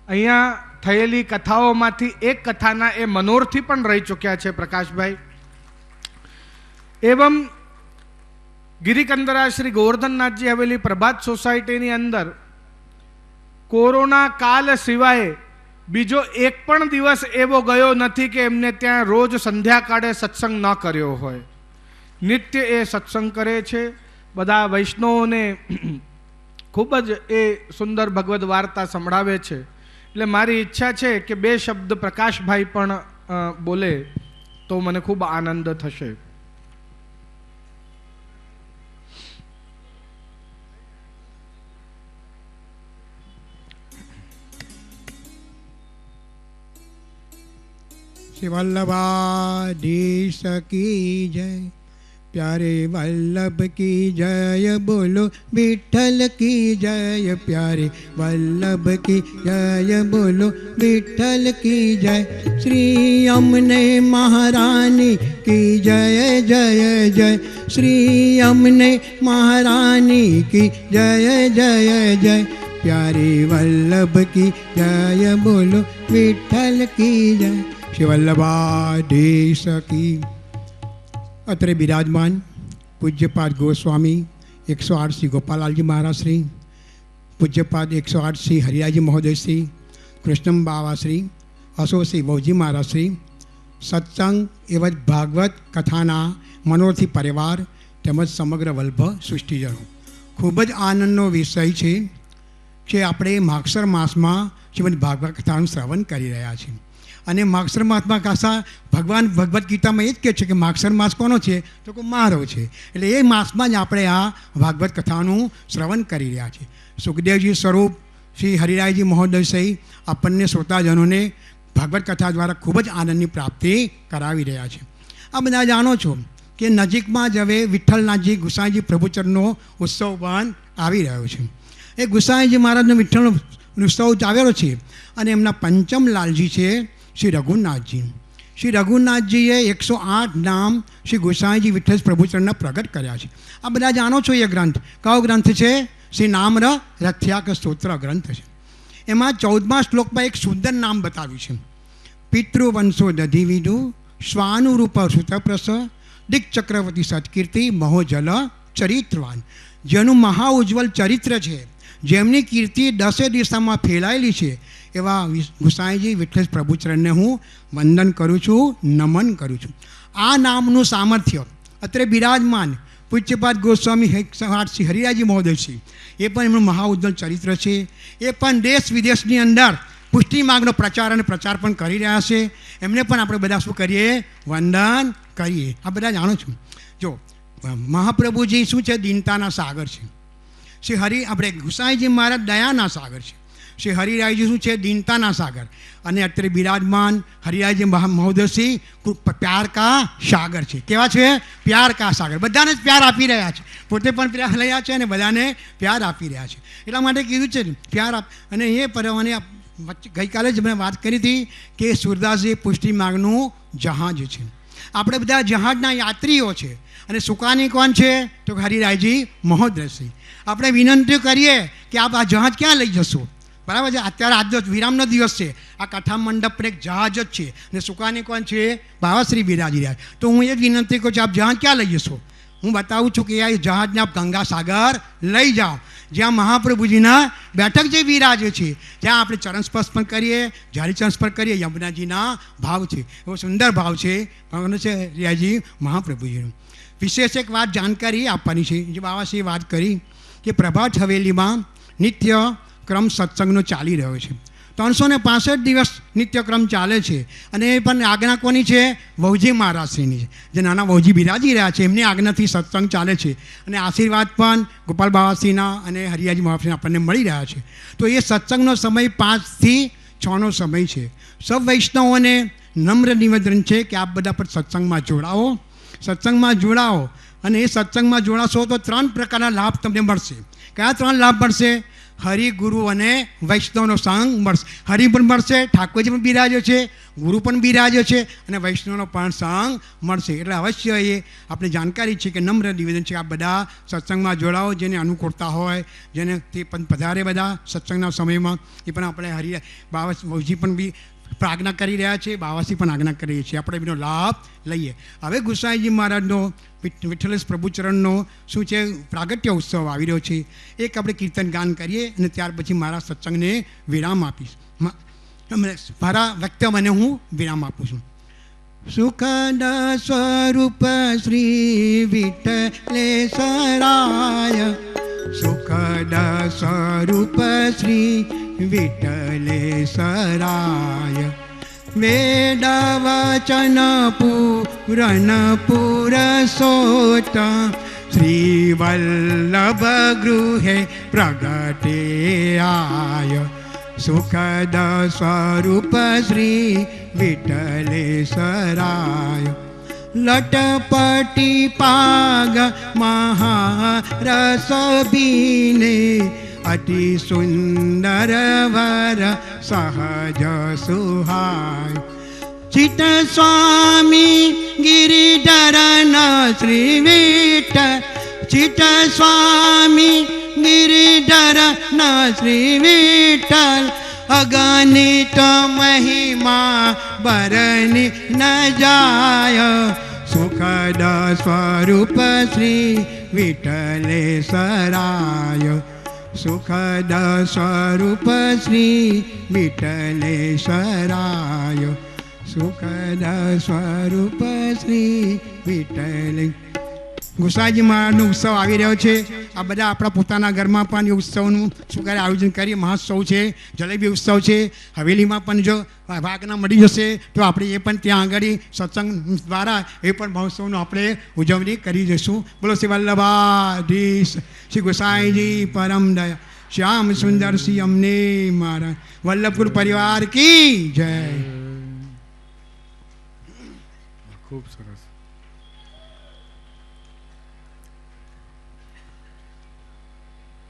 અહીંયા થયેલી કથાઓમાંથી એક કથાના એ મનોરથી પણ રહી ચૂક્યા છે પ્રકાશભાઈ. એવમ ગિરિકંદરા શ્રી ગોવર્ધનનાથજી આવેલી પ્રભાત સોસાયટીની અંદર કોરોના કાલ સિવાય બીજો એક પણ દિવસ એવો ગયો નથી કે એમને ત્યાં રોજ સંધ્યાકાળે સત્સંગ ન કર્યો હોય. નિત્ય એ સત્સંગ કરે છે. બધા વૈષ્ણવોને ખૂબ જ એ સુંદર ભગવદ્ વાર્તા સંભળાવે છે. એટલે મારી ઈચ્છા છે કે 2 શબ્દ પ્રકાશભાઈ પણ બોલે તો મને ખૂબ આનંદ થશે. श्री वल्लभाधीश की जय, प्यारे वल्लभ की जय, बोलो विठ्ठल की जय. प्यारे वल्लभ की जय, बोलो विठ्ठल की जय. श्री अमने महारानी की जय जय जय. श्री अमने महारानी की जय जय जय. प्यारे वल्लभ की जय, बोलो विठ्ठल की जय. श्री वल्लभाधीश की. અત્રે બિરાજમાન પૂજ્યપાદ ગોસ્વામી 108 શ્રી ગોપાલાલજી મહારાજ શ્રી, પૂજ્યપાદ 108 શ્રી હરિરાયજી મહોદય શ્રી, કૃષ્ણમ બાવા શ્રી, અશો શ્રી વૌજી મહારાજ શ્રી, સત્સંગ એવં ભાગવત કથાના મનોરથી પરિવાર તેમજ સમગ્ર વલ્લભ સૃષ્ટિજનો, ખૂબ જ આનંદનો વિષય છે કે આપણે માગસર માસમાં શ્રીમદ ભાગવત કથાનું શ્રવણ કરી રહ્યા છીએ. અને માગસર માસમાં ખાસા ભગવાન ભગવદ્ ગીતામાં એ જ કહે છે કે માગસર માસ કોનો છે તો કે મારો છે. એટલે એ માસમાં જ આપણે આ ભાગવત કથાનું શ્રવણ કરી રહ્યા છીએ. સુખદેવજી સ્વરૂપ શ્રી હરિરાયજી મહોદય સહિત આપણને શ્રોતાજનોને ભાગવત કથા દ્વારા ખૂબ જ આનંદની પ્રાપ્તિ કરાવી રહ્યા છે. આ બધા જાણો છો કે નજીકમાં જ હવે વિઠ્ઠલનાથજી ગુસાઈજી પ્રભુચરણનો ઉત્સવ પણ આવી રહ્યો છે. એ ગુસાઈજી મહારાજનો વિઠ્ઠલનો ઉત્સવ આવેલો છે અને એમના પંચમ લાલજી છે શ્રી રઘુનાથજી. શ્રી રઘુનાથજીએ 108 નામ શ્રી ગોસાઈજી વિઠ્ઠલ પ્રભુચરણના પ્રગટ કર્યા છે. આ બધા જાણો છો. એ ગ્રંથ કયો ગ્રંથ છે? શ્રી નામ્ર રથ્યાક સ્તોત્ર ગ્રંથ છે. એમાં 14મા શ્લોકમાં એક સુંદર નામ બતાવ્યું છે. પિતૃવંશો દધિવિદુ સ્વાનુરૂપ સુતપ્રસ દિક ચક્રવર્તી સત્કીર્તિ મહોજલ ચરિત્રવાન. જેનું મહા ઉજ્જવલ ચરિત્ર છે, જેમની કીર્તિ 10 દિશામાં ફેલાયેલી છે, એવા ગુસાઈજી વિઠ્ઠલ પ્રભુચરણને હું વંદન કરું છું, નમન કરું છું. આ નામનું સામર્થ્ય અત્રે બિરાજમાન પૂજ્યપાદ ગોસ્વામી 108 શ્રી હરિરાયજી મહોદય છે. એ પણ એમનું મહા ઉજ્જવલ ચરિત્ર છે. એ પણ દેશ વિદેશની અંદર પુષ્ટિ માર્ગનો પ્રચાર અને પ્રચાર પણ કરી રહ્યા છે. એમને પણ આપણે બધા શું કરીએ? વંદન કરીએ. આ બધા જાણો છો. જો મહાપ્રભુજી શું છે? દીનતાના સાગર છે. શ્રી આપણે ગુસાઈજી મહારાજ દયાના સાગર છે. શ્રી હરિરાયજી શું છે? દીનતાના સાગર. અને અત્યારે બિરાજમાન હરિરાયજી મહોદયશ્રી પ્યાર કા સાગર છે. કેવા છે? પ્યાર કા સાગર. બધાને જ પ્યાર આપી રહ્યા છે. પોતે પણ પ્યાર રહ્યા છે અને બધાને પ્યાર આપી રહ્યા છે. એટલા માટે કીધું છે પ્યાર અને એ પરવાને ગઈકાલે જ મેં વાત કરી હતી કે સુરદાસજી પુષ્ટિ માર્ગનું જહાજ છે. આપણે બધા જહાજના યાત્રીઓ છે. અને સુકાની કોણ છે? તો હરિરાયજી મહોદયશ્રી. આપણે વિનંતી કરીએ કે આપ આ જહાજ ક્યાં લઈ જશો? બરાબર છે. અત્યારે આજ વિરામનો દિવસ છે. આ કથા મંડપ પર એક જહાજ જ છે અને સુકાની કોણ છે? બાવાશ્રી બિરાજી રહ્યા. તો હું એ જ વિનંતી કરું છું, આપ જહાજ ક્યાં લઈ જશો? હું બતાવું છું કે આ જહાજને આપ ગંગા સાગર લઈ જાઓ, જ્યાં મહાપ્રભુજીના બેઠક જે વિરાજે છે, જ્યાં આપણે ચરણ સ્પર્શ પણ કરીએ, જારી ચરણ સ્પર્શ કરીએ. યમુનાજીના ભાવ છે, એવો સુંદર ભાવ છે હરિરાયજી મહાપ્રભુજીનું. વિશેષ એક વાત જાણકારી આપવાની છે. જે બાવાશ્રીએ વાત કરી કે પ્રભાત હવેલીમાં નિત્ય ક્રમ સત્સંગનો ચાલી રહ્યો છે. 365 દિવસ નિત્યક્રમ ચાલે છે. અને એ પણ આજ્ઞા કોની છે? વૌજી મહારાજશ્રીની છે. જે નાના વૌજી બિરાજી રહ્યા છે, એમની આજ્ઞાથી સત્સંગ ચાલે છે. અને આશીર્વાદ પણ ગોપાલ બાવાશ્રીના અને હરિયાજી મહારાજશ્રીના આપણને મળી રહ્યા છે. તો એ સત્સંગનો સમય 5 થી 6નો સમય છે. સૌ વૈષ્ણવોને નમ્ર નિવેદન છે કે આપ બધા પર સત્સંગમાં જોડાઓ અને એ સત્સંગમાં જોડાશો તો 3 પ્રકારના લાભ તમને મળશે. કયા 3 લાભ મળશે? હરિ, ગુરુ અને વૈષ્ણવનો સંગ મળશે. હરિ પણ મળશે, ઠાકોરજી પણ બિરાજો છે, ગુરુ પણ બિરાજો છે અને વૈષ્ણવનો પણ સંગ મળશે. એટલે અવશ્ય એ આપણે જાણકારી છે કે નમ્ર નિવેદન છે, આપ બધા સત્સંગમાં જોડાઓ. જેને અનુકૂળતા હોય, જેને તે પણ પધારે બધા સત્સંગના સમયમાં. એ પણ આપણે હરિ બાવાજી પણ બી આજ્ઞા કરી રહ્યા છે, બાવાસી પણ આજ્ઞા કરીએ છીએ. આપણે એનો લાભ લઈએ. હવે ગુસાઈજી મહારાજનો વિઠ્ઠલેશ પ્રભુચરણનો શું છે પ્રાગટ્ય ઉત્સવ આવી રહ્યો છે. એક આપણે કીર્તન ગાન કરીએ અને ત્યાર પછી મારા સત્સંગને વિરામ આપીશ. મારા વક્તવ્યને હું વિરામ આપું છું. સુખદ સ્વરૂપ શ્રી વિઠ્ઠલેશ્વરાય, સુખદ સ્વરૂપ શ્રી વિઠ્ઠલેશ્વરાય, વેદ વચન પૂરણ પુરસોત, શ્રી વલ્લભ ગૃહે પ્રગટે આય, સુખદ સ્વરૂપ શ્રી વિઠ્ઠલેશ્વરાય, લટપટી પાગ મહારસ બીને, અતિ સુંદર વર સહજ સુહાય, ચિત સ્વામી ગિરિધરન શ્રી વિઠ્ઠલ, ચિત સ્વામી ગિરિધરન શ્રી વિઠ્ઠલ, અગણિત મહિમા બરની ન જાય, સુખદ સ્વરૂપ શ્રી વિઠ્ઠલેશ્વરાય, સુખદ સ્વરૂપ શ્રી વિઠ્ઠલેશ્વરાય, સુખદ સ્વરૂપ શ્રી વિઠ્ઠલે. ગુસાઈજી મહારાજનો ઉત્સવ આવી રહ્યો છે. આ બધા આપણા પોતાના ઘરમાં પણ એ ઉત્સવનું શું કરે આયોજન કરીએ. મહોત્સવ છે, જલેબી ઉત્સવ છે. હવેલીમાં પણ જો ભાગના મળી જશે તો આપણે એ પણ ત્યાં આગળ સત્સંગ દ્વારા એ પણ મહોત્સવનું આપણે ઉજવણી કરી જઈશું. બોલો શ્રી વલ્લભાધીશ, શ્રી ગુસાઈજી પરમ દયા, શ્યામ સુંદર શ્રી અમને મહારાજ, વલ્લભપુર પરિવાર કી જય. ખૂબ સરસ.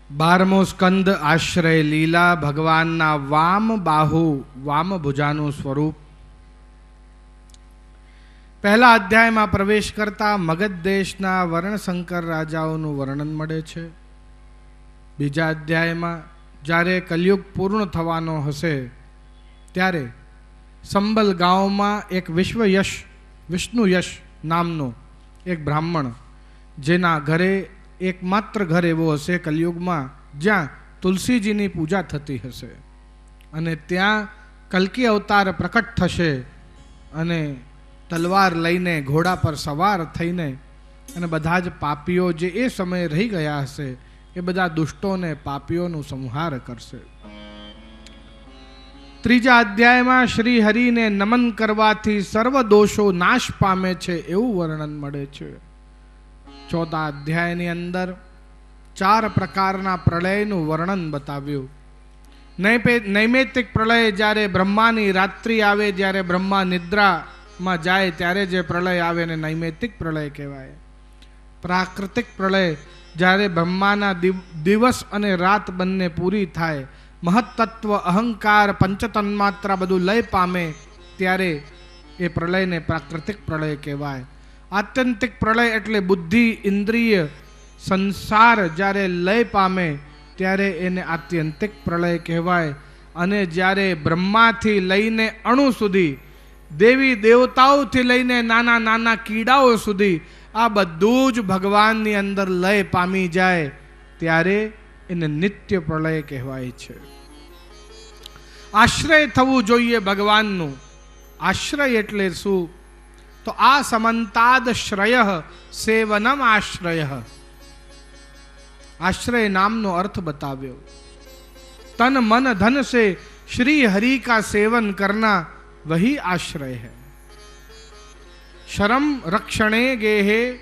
બારમો સ્કંદ આશ્રય લીલા, ભગવાનના વામ બાહુ વામ ભુજાનું સ્વરૂપ. પહેલા અધ્યાયમાં પ્રવેશ કરતા મગધ દેશના વર્ણશંકર રાજાઓનું વર્ણન મળે છે. બીજા અધ્યાયમાં જ્યારે કલયુગ પૂર્ણ થવાનો હશે ત્યારે સંબલ ગામમાં એક વિષ્ણુ યશ નામનો એક બ્રાહ્મણ, જેના ઘરે એકમાત્ર ઘર એવો હશે કલયુગમાં જ્યાં તુલસીજીની પૂજા થતી હશે, અને ત્યાં કલ્કી અવતાર પ્રકટ થશે અને તલવાર લઈને ઘોડા પર સવાર થઈને અને બધા જ પાપીઓ જે એ સમયે રહી ગયા હશે એ બધા દુષ્ટોને પાપીઓનું સંહાર કરશે. ત્રીજા અધ્યાયમાં શ્રી હરિને નમન કરવાથી સર્વ દોષો નાશ પામે છે એવું વર્ણન મળે છે. ચોથા અધ્યાયની અંદર 4 પ્રકારના પ્રલયનું વર્ણન બતાવ્યું. નૈમિત્તિક પ્રલય, જ્યારે બ્રહ્માની રાત્રિ આવે, જ્યારે બ્રહ્મા નિદ્રામાં જાય ત્યારે જે પ્રલય આવે એને નૈમિત્તિક પ્રલય કહેવાય. પ્રાકૃતિક પ્રલય, જ્યારે બ્રહ્માના દિવસ અને રાત બંને પૂરી થાય, મહત્તત્વ અહંકાર પંચતન્માત્રા બધું લય પામે ત્યારે એ પ્રલયને પ્રાકૃતિક પ્રલય કહેવાય. આત્યંતિક પ્રલય એટલે બુદ્ધિ ઇન્દ્રિય સંસાર જ્યારે લય પામે ત્યારે એને આત્યંતિક પ્રલય કહેવાય. અને જ્યારે બ્રહ્માથી લઈને અણુ સુધી, દેવી દેવતાઓથી લઈને નાના નાના કીડાઓ સુધી આ બધું જ ભગવાનની અંદર લય પામી જાય ત્યારે એને નિત્ય પ્રલય કહેવાય છે. આશ્રય થવું જોઈએ ભગવાનનું. આશ્રય એટલે શું? તો આ સમંતાદ શ્રય સેવનમ આશ્રય. आश्रय नामनो अर्थ बताव्यो। तन मन धन से श्री हरि का सेवन करना वही आश्रय है। शरम रक्षणे गेहे,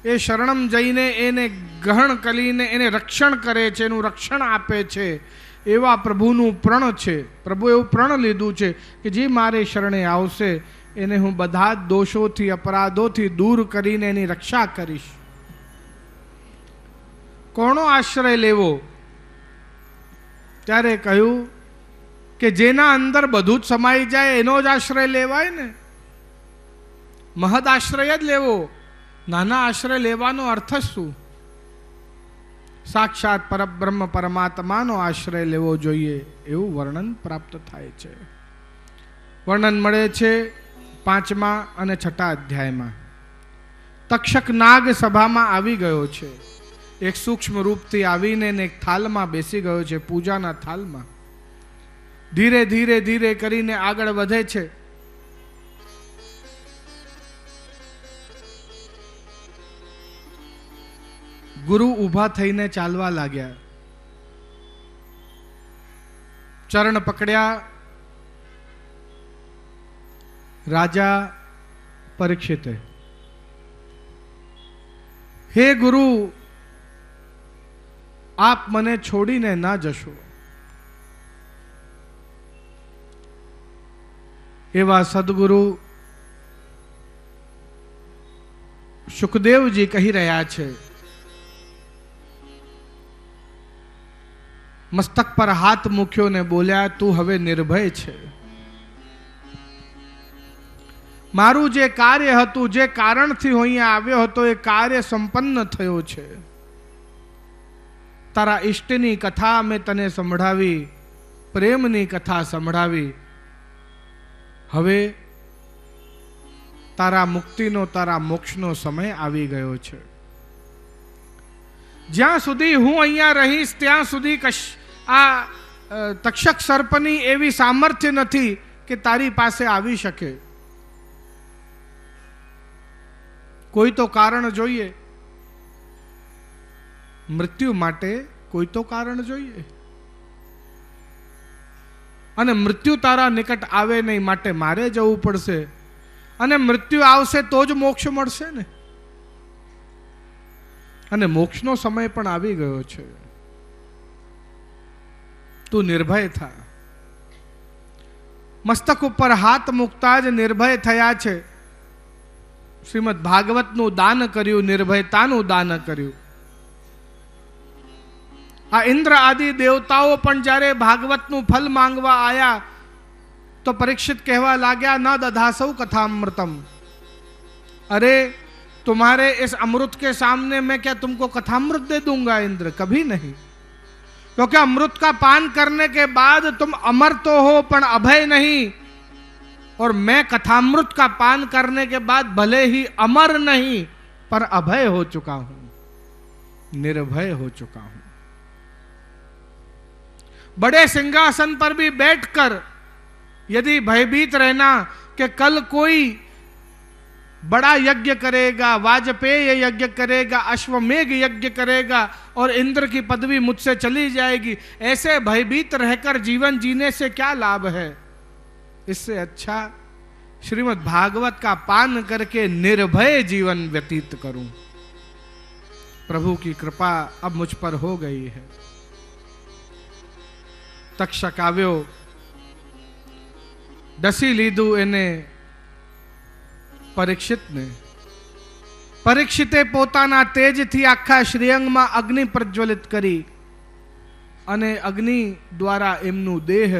ए शरणम जईने एने ग्रहण करीने एने रक्षण करे छे, एनुं रक्षण आपे छे। એવા પ્રભુનું પ્રણ છે. પ્રભુ એવું પ્રણ લીધું છે કે જે મારે શરણે આવશે એને હું બધા જ દોષોથી અપરાધોથી દૂર કરીને એની રક્ષા કરીશ. કોનો આશ્રય લેવો? ત્યારે કહ્યું કે જેના અંદર બધું જ સમાઈ જાય એનો જ આશ્રય લેવાય ને. મહદ આશ્રય જ લેવો, નાના આશ્રય લેવાનો અર્થ શું? સાક્ષાત પરબ્રહ્મ પરમાત્માનો આશ્રય લેવો જોઈએ એવું વર્ણન પ્રાપ્ત થાય છે. વર્ણન મળે છે 5મા અને 6ઠા અધ્યાયમાં. તક્ષક નાગ સભામાં આવી ગયો છે. એક સૂક્ષ્મ રૂપથી આવીને એક થાલમાં બેસી ગયો છે, પૂજાના થાલમાં. ધીરે ધીરે ધીરે કરીને આગળ વધે છે. ગુરુ ઊભા થઈને ચાલવા લાગ્યા. ચરણ પકડ્યા. રાજા પરીક્ષિતે, હે ગુરુ, આપ મને છોડીને ના જશો. એવા સદગુરુ સુખદેવજી કહી રહ્યા છે. મસ્તક પર હાથ મૂક્યો ને બોલ્યા, તું હવે નિર્ભય છે. મારું જે કાર્ય હતું, જે કારણથી હું અહીંયા આવ્યો હતો, એ કાર્ય સંપન્ન થયો છે. તારા ઈષ્ટની કથા મેં તને સંભળાવી, પ્રેમની કથા સંભળાવી. હવે તારા મુક્તિનો, તારા મોક્ષનો સમય આવી ગયો છે. જ્યાં સુધી હું અહીંયા રહીશ ત્યાં સુધી આ તક્ષક સર્પની એવી સામર્થ્ય નથી કે તારી પાસે આવી શકે. કોઈ તો કારણ જોઈએ, મૃત્યુ માટે કોઈ તો કારણ જોઈએ. અને મૃત્યુ તારા નિકટ આવે નહીં માટે મારે જવું પડશે. અને મૃત્યુ આવશે તો જ મોક્ષ મળશે ને. અને મોક્ષનો સમય પણ આવી ગયો છે. તું નિર્ભય થા. મસ્તક ઉપર હાથ મૂકતા જ નિર્ભય થયા છે. શ્રીમદ ભાગવતનું દાન કર્યું, નિર્ભયતાનું દાન કર્યું. આ ઇન્દ્ર આદિ દેવતાઓ પણ જ્યારે ભાગવતનું ફલ માંગવા આયા તો પરીક્ષિત કહેવા લાગ્યા, ન દધાસૌ કથામૃતમ. अरे तुम्हारे इस अमृत के सामने मैं क्या तुमको कथामृत दे दूंगा इंद्र? कभी नहीं. क्योंकि अमृत का पान करने के बाद तुम अमर तो हो पण अभय नहीं. और मैं कथामृत का पान करने के बाद भले ही अमर नहीं पर अभय हो चुका हूं, निर्भय हो चुका हूं. बड़े सिंहासन पर भी बैठकर यदि भयभीत रहना कि कल कोई बड़ा यज्ञ करेगा, वाजपेय यज्ञ करेगा, अश्वमेघ यज्ञ करेगा और इंद्र की पदवी मुझसे चली जाएगी, ऐसे भयभीत रहकर जीवन जीने से क्या लाभ है? इससे अच्छा श्रीमद् भागवत का पान करके निर्भय जीवन व्यतीत करूं. प्रभु की कृपा अब मुझ पर हो गई है. તક્ષક આવ્યો, ડસી લીધું એને પરીક્ષિતને. પરીક્ષિતે પોતાના તેજથી આખા શ્રીઅંગમાં અગ્નિ પ્રજ્વલિત કરી અને અગ્નિ દ્વારા એમનું દેહ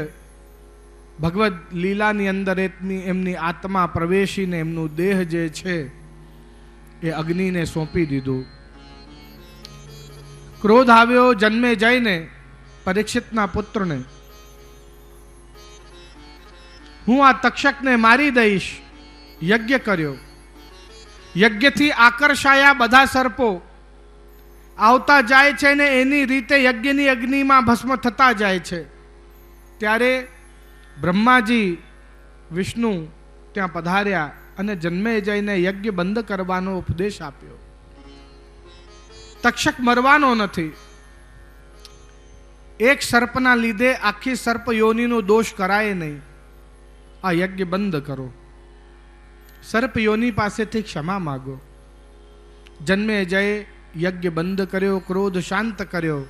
ભગવદ લીલાની અંદર એમની આત્મા પ્રવેશીને એમનું દેહ જે છે એ અગ્નિને સોંપી દીધું. ક્રોધ આવ્યો જન્મે જઈને પરીક્ષિતના પુત્રને. હું આ તક્ષકને મારી દઈશ. યજ્ઞ કર્યો. યજ્ઞથી આકર્ષાયા બધા સર્પો આવતા જાય છે ને એની રીતે યજ્ઞની અગ્નિમાં ભસ્મ થતા જાય છે. ત્યારે બ્રહ્માજી વિષ્ણુ ત્યાં પધાર્યા અને જન્મે જઈને યજ્ઞ બંધ કરવાનો ઉપદેશ આપ્યો. તક્ષક મરવાનો નથી. એક સર્પના લીધે આખી સર્પ યોનિનો દોષ કરાય નહીં. આ યજ્ઞ બંધ કરો. સર્પ યોની પાસેથી ક્ષમા માગો. જન્મે જય યજ્ઞ બંધ કર્યો, ક્રોધ શાંત કર્યો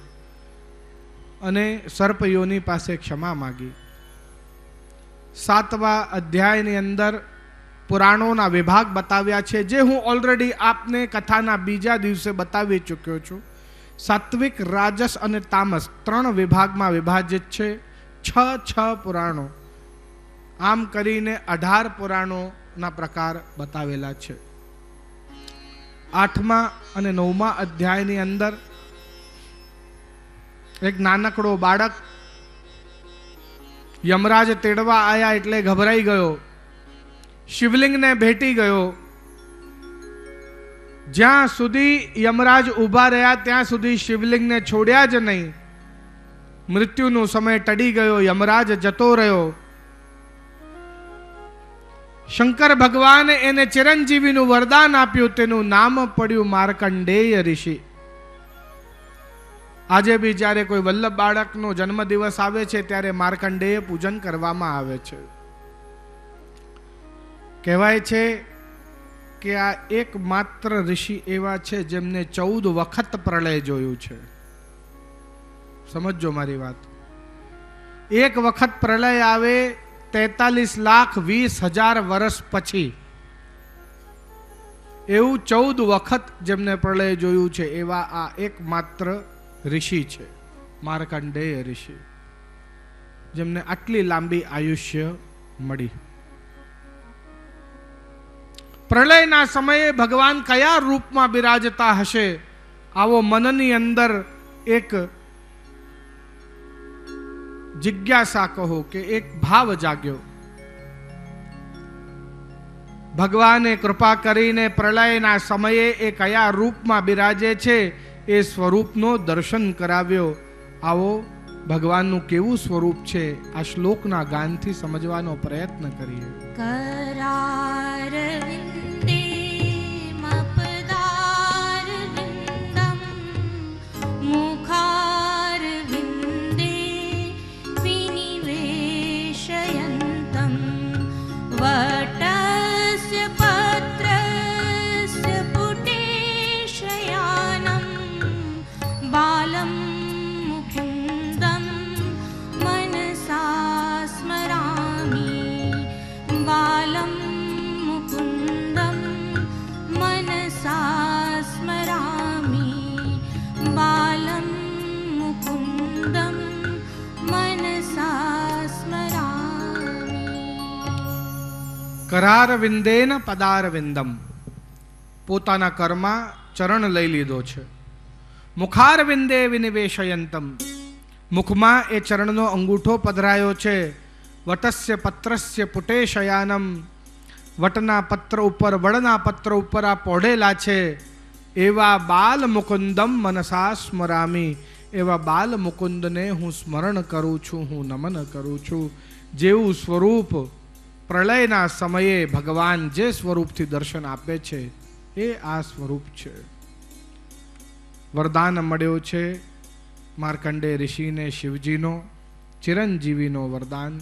અને સર્પયોની પાસે ક્ષમા માગી. 7મા અધ્યાયની અંદર પુરાણોના વિભાગ બતાવ્યા છે, જે હું ઓલરેડી આપને કથાના બીજા દિવસે બતાવી ચૂક્યો છું. સાત્વિક, રાજસ અને તામસ 3 વિભાગમાં વિભાજિત છે. 6 પુરાણો, આમ કરીને 18 પુરાણોના પ્રકાર બતાવેલા છે. 8મા અને 9મા અધ્યાયની અંદર એક નાનકડો બાળક યમરાજ તેડવા આયા એટલે ગભરાઈ ગયો, શિવલિંગને ભેટી ગયો. જ્યાં સુધી યમરાજ ઊભા રહ્યા ત્યાં સુધી શિવલિંગને છોડ્યા જ નહીં. મૃત્યુનો સમય ટળી ગયો, યમરાજ જતો રહ્યો. શંકર ભગવાને એને ચિરંજીવીનું વરદાન આપ્યું, તેનું નામ પડ્યું માર્કંડેય ઋષિ. આજે બી જ્યારે કોઈ વલ્લભ બાળકનો જન્મદિવસ આવે છે ત્યારે માર્કંડેય પૂજન કરવામાં આવે છે. કહેવાય છે કે આ એકમાત્ર ઋષિ એવા છે જેમને 14 વખત પ્રલય જોયું છે. સમજો મારી વાત. એક વખત પ્રલય આવે 43,20,000 વર્ષ પછી, એવું 14 વખત જેમને પ્રલય જોયું છે એવા આ એકમાત્ર ઋષિ છે, માર્કંડેય ઋષિ, જેમને આટલી લાંબી આયુષ્ય મળી. પ્રલયના સમયે ભગવાન કયા રૂપમાં બિરાજતા હશે, આવો મનની અંદર એક જિજ્ઞાસા કહો કે એક ભાવ જાગ્યો. ભગવાને કૃપા કરીને પ્રલયના સમયે એ કયા રૂપમાં બિરાજે છે એ સ્વરૂપનો દર્શન કરાવ્યો. આવો ભગવાનનું કેવું સ્વરૂપ છે આ શ્લોકના ગાનથી સમજવાનો પ્રયત્ન કરીએ. करारविन्दे मपदारविन्दं मुखारविन्दे विनिवेशयन्तं वटस्य पत्रस्य पुटेशयानं बालं मुकुन्दं मनसा स्मरामि. बालं मुकुन्दं मनसा स्मरामि. बालं मुकुन्दं मनसा स्मरामि. કરારવિંદેન પદારવિંદમ, પોતાના કરમાં ચરણ લઈ લીધો છે. મુખારવિંદે વિનિવેશયંતમ, મુખમાં એ ચરણનો અંગૂઠો પધરાયો છે. વટસ્ય પત્રસ્ય પુટેશયાનમ, વટના પત્ર ઉપર, વડના પત્ર ઉપર આ પોઢેલા છે. એવા બાલ મુકુંદમ મનસા સ્મરામી, એવા બાલ મુકુંદને હું સ્મરણ કરું છું, હું નમન કરું છું. જેવું સ્વરૂપ પ્રલયના સમયે ભગવાન જે સ્વરૂપથી દર્શન આપે છે એ આ સ્વરૂપ છે. વરદાન મળ્યો છે માર્કંડેય ઋષિને શિવજીનો, ચિરંજીવીનો વરદાન.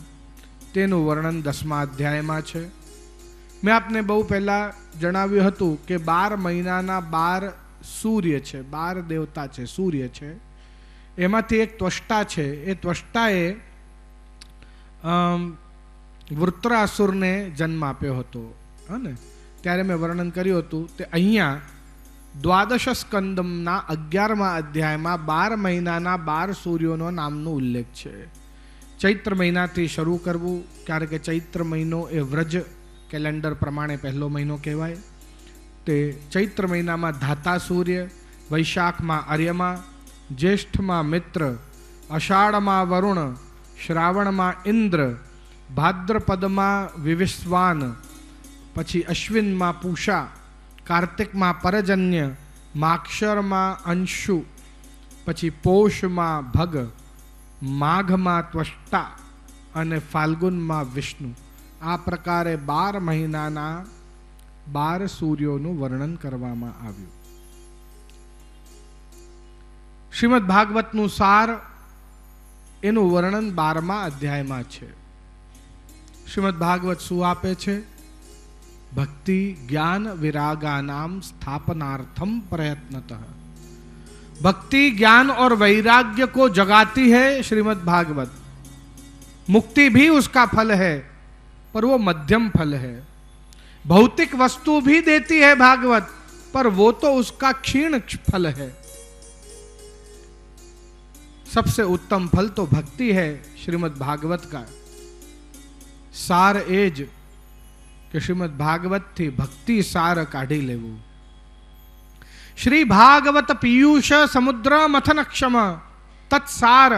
તેનું વર્ણન 10મા અધ્યાયમાં છે. મેં આપને બહુ પહેલાં જણાવ્યું હતું કે 12 મહિનાના 12 સૂર્ય છે, 12 દેવતા છે, સૂર્ય છે. એમાંથી એક ત્વષ્ટા છે. એ ત્વષ્ટાએ વૃત્રાસુરને જન્મ આપ્યો હતો, ને ત્યારે મેં વર્ણન કર્યું હતું. તે અહીંયા 12 સ્કંદમના 11મા અધ્યાયમાં 12 મહિનાના 12 સૂર્યોનો નામનો ઉલ્લેખ છે. ચૈત્ર મહિનાથી શરૂ કરવું, કારણ કે ચૈત્ર મહિનો એ વ્રજ કેલેન્ડર પ્રમાણે પહેલો મહિનો કહેવાય. તે ચૈત્ર મહિનામાં ધાતા સૂર્ય, વૈશાખમાં આર્યમા, જ્યેષ્ઠમાં મિત્ર, અષાઢમાં વરુણ, શ્રાવણમાં ઇન્દ્ર, ભાદ્રપદમાં વિવિશ્વાન, પછી અશ્વિનમાં પૂષા, કાર્તિકમાં પરજન્ય, માક્ષરમાં અંશુ, પછી પોષમાં ભગ, માઘમાં ત્વષ્ટા અને ફાલ્ગુનમાં વિષ્ણુ. આ પ્રકારે 12 મહિનાના 12 સૂર્યોનું વર્ણન કરવામાં આવ્યું. શ્રીમદ ભાગવતનું સાર એનું વર્ણન 12મા અધ્યાયમાં છે. શ્રીમદ ભાગવત શું આપે છે? ભક્તિ જ્ઞાન વિરાગાનામ સ્થાપનાર્થમ પ્રયત્નતઃ भक्ति, ज्ञान और वैराग्य को जगाती है श्रीमद् भागवत। मुक्ति भी उसका फल है, पर वो मध्यम फल है। भौतिक वस्तु भी देती है भागवत, पर वो तो उसका क्षीण फल है। सबसे उत्तम फल तो भक्ति है श्रीमद् भागवत का। सार एज कि श्रीमद् भागवत थी भक्ति सार काढ़ी लेवू। श्री भागवत पीयूष समुद्र मथन क्षम तत्सार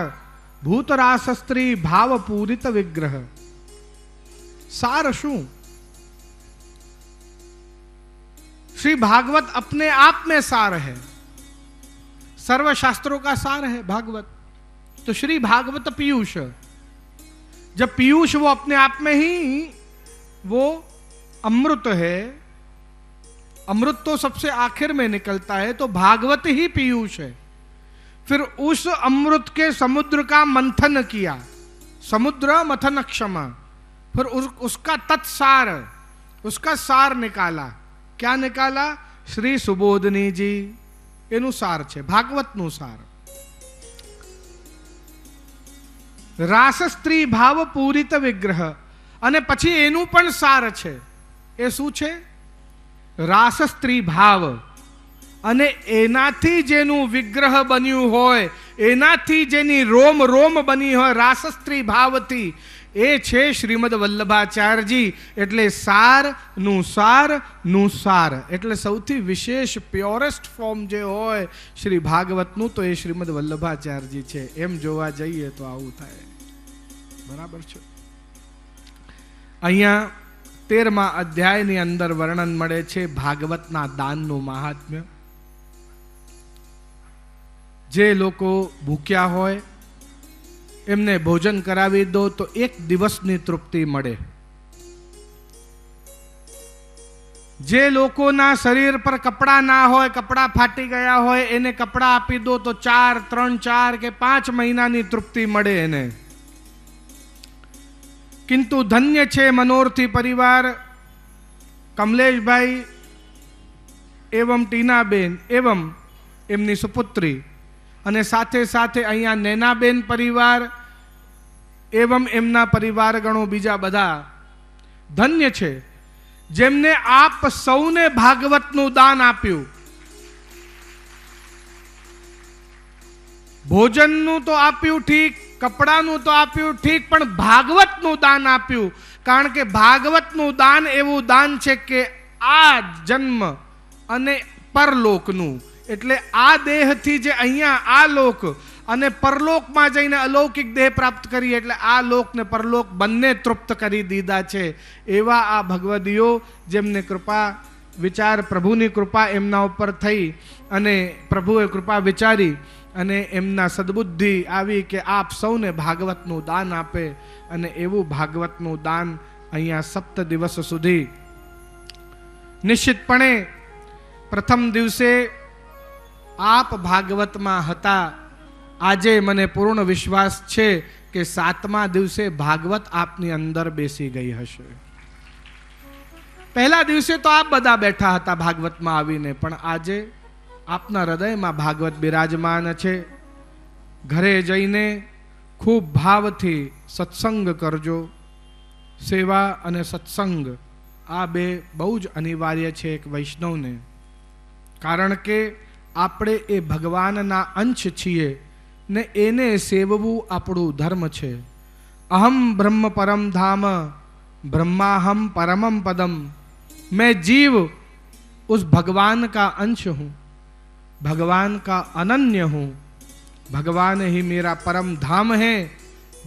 भूतरास स्त्री भाव पूरित विग्रह। सार शू? श्री भागवत अपने आप में सार है, सर्वशास्त्रों का सार है भागवत। तो श्री भागवत पीयूष, जब पीयूष वो अपने आप में ही वो अमृत है, अमृत तो सबसे आखिर में निकलता है, तो भागवत ही पीयूष है। फिर उस अमृत के समुद्र का मंथन किया, समुद्र मथन क्षमा, फिर उसका तत्सार, उसका सार निकाला। क्या निकाला? श्री सुबोधनी जी एनु सार छे, भागवत नु सार। रास स्त्री भाव पूरित विग्रह, અને પછી એનું પણ સાર છે। એ શું છે? રાસ સ્ત્રી ભાવ, અને એનાથી જેનું વિગ્રહ બન્યું હોય, એનાથી જેની રોમ રોમ બની હોય રાસ સ્ત્રી ભાવથી, એ છે શ્રીમદ વલ્લભાચાર્યજી। એટલે સાર નું સાર, એટલે સૌથી વિશેષ પ્યોરેસ્ટ ફોર્મ જે હોય શ્રી ભાગવતનું, તો એ શ્રીમદ વલ્લભાચાર્યજી છે। એમ જોવા જઈએ તો આવું થાય, બરાબર છે। અહીંયા 13મા અધ્યાયની અંદર વર્ણન મળે છે ભાગવતના દાનનું મહાત્મ્ય। જે લોકો ભૂખ્યા હોય એમને ભોજન કરાવી દો તો એક દિવસની તૃપ્તિ મળે। જે લોકોના શરીર પર કપડા ના હોય, કપડા ફાટી ગયા હોય, એને કપડા આપી દો તો 3, 4 કે 5 મહિનાની તૃપ્તિ મળે એને। किंतु धन्य छे मनोरथी परिवार, कमलेशभाई एवं टीनाबेन एवं एमनी सुपुत्री, अने साथे साथे अहींया नैनाबेन परिवार एवं एमना परिवार गणो बीजा बधा धन्य छे जेमने आप सौने भागवतनुं दान आप्युं। भोजननुं तो आप्युं ठीक, कपड़ाનું તો આપ્યું ઠીક, પણ ભાગવતનું દાન આપ્યું। કારણ કે ભાગવતનું દાન એવું દાન છે કે આ જન્મ અને પરલોકનું, એટલે આ દેહથી જે અહીંયા આ લોક અને પરલોકમાં જઈને અલૌકિક દેહ પ્રાપ્ત કરી, એટલે આ લોક ને પરલોક બંને તૃપ્ત કરી દીધા છે। એવા આ ભગવદીઓ જેમને કૃપા વિચાર, પ્રભુની કૃપા એમના ઉપર થઈ અને પ્રભુએ કૃપા વિચારી અને એમના સદબુદ્ધિ આવી કે આપ સૌને ભાગવતનું દાન આપે। અને એવું ભાગવતનું દાન અહીંયા 7 દિવસ સુધી નિશ્ચિતપણે પ્રથમ દિવસે આપ ભાગવતમાં હતા। આજે મને પૂર્ણ વિશ્વાસ છે કે 7મા દિવસે ભાગવત આપની અંદર બેસી ગઈ હશે। પહેલા દિવસે તો આપ બધા બેઠા હતા ભાગવતમાં આવીને, પણ આજે આપના હૃદયમાં ભાગવત બિરાજમાન છે। ઘરે જઈને ખૂબ ભાવથી સત્સંગ કરજો। સેવા અને સત્સંગ આ બે બહુ જ અનિવાર્ય છે એક વૈષ્ણવને, કારણ કે આપણે એ ભગવાનના અંશ છીએ ને એને સેવવું આપણું ધર્મ છે। અહમ બ્રહ્મ પરમ ધામ ब्रह्माहम परमम पदम, मैं जीव उस भगवान का अंश हूँ, भगवान का अनन्य हूँ, भगवान ही मेरा परम धाम है,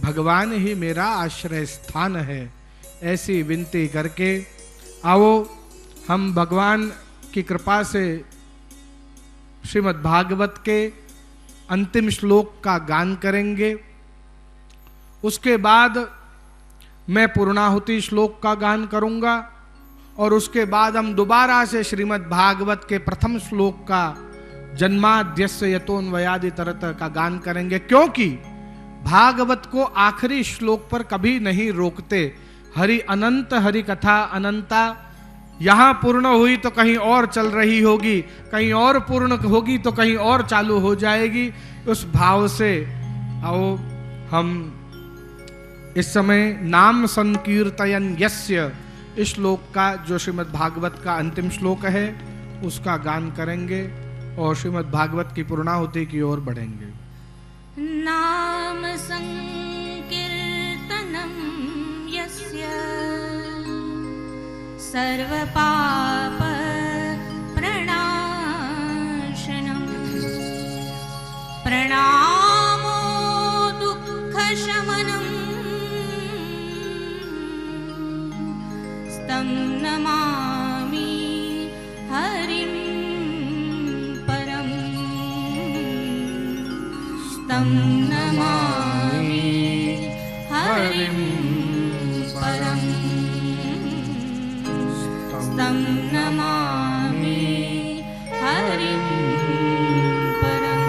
भगवान ही मेरा आश्रय स्थान है। ऐसी विनती करके आओ हम भगवान की कृपा से श्रीमद् भागवत के अंतिम श्लोक का गान करेंगे। उसके बाद मैं पूर्णाहुति श्लोक का गान करूंगा और उसके बाद हम दोबारा से श्रीमद् भागवत के प्रथम श्लोक का जन्माद्यस्य यतोन्वयादि तरत का गान करेंगे, क्योंकि भागवत को आखिरी श्लोक पर कभी नहीं रोकते। हरि अनंत, हरि कथा अनंता, यहां पूर्ण हुई तो कहीं और चल रही होगी, कहीं और पूर्ण होगी तो कहीं और चालू हो जाएगी। उस भाव से आओ हम इस समय नाम संकीर्तयन यस्य, इस श्लोक का जो श्रीमद् भागवत का अंतिम श्लोक है उसका गान करेंगे और श्रीमद् भागवत की पूर्णाहुति की ओर बढ़ेंगे। नाम संकीर्तनम यस्य सर्वपाप प्रणाशनम प्रणामो दुःखशमनम तं नमामि हरिं परं तं नमामि हरिं परं तं नमामि हरिं परं।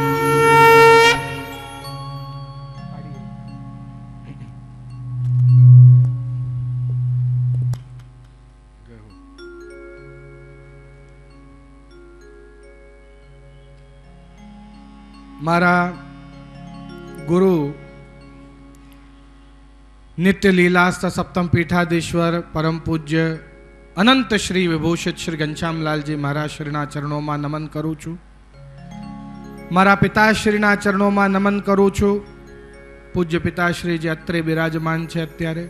मारा गुरु नित्य लीलास्थ सप्तम पीठाधीश्वर परम पूज्य अनंत श्री विभूषित श्री घनश्यामलाल जी महाराज श्रीना चरणों में नमन करूँ छू। मारा पिताश्रीना चरणों में नमन करूँ छू। पूज्य पिताश्री जी અત્રે બિરાજમાન છે અત્યારે।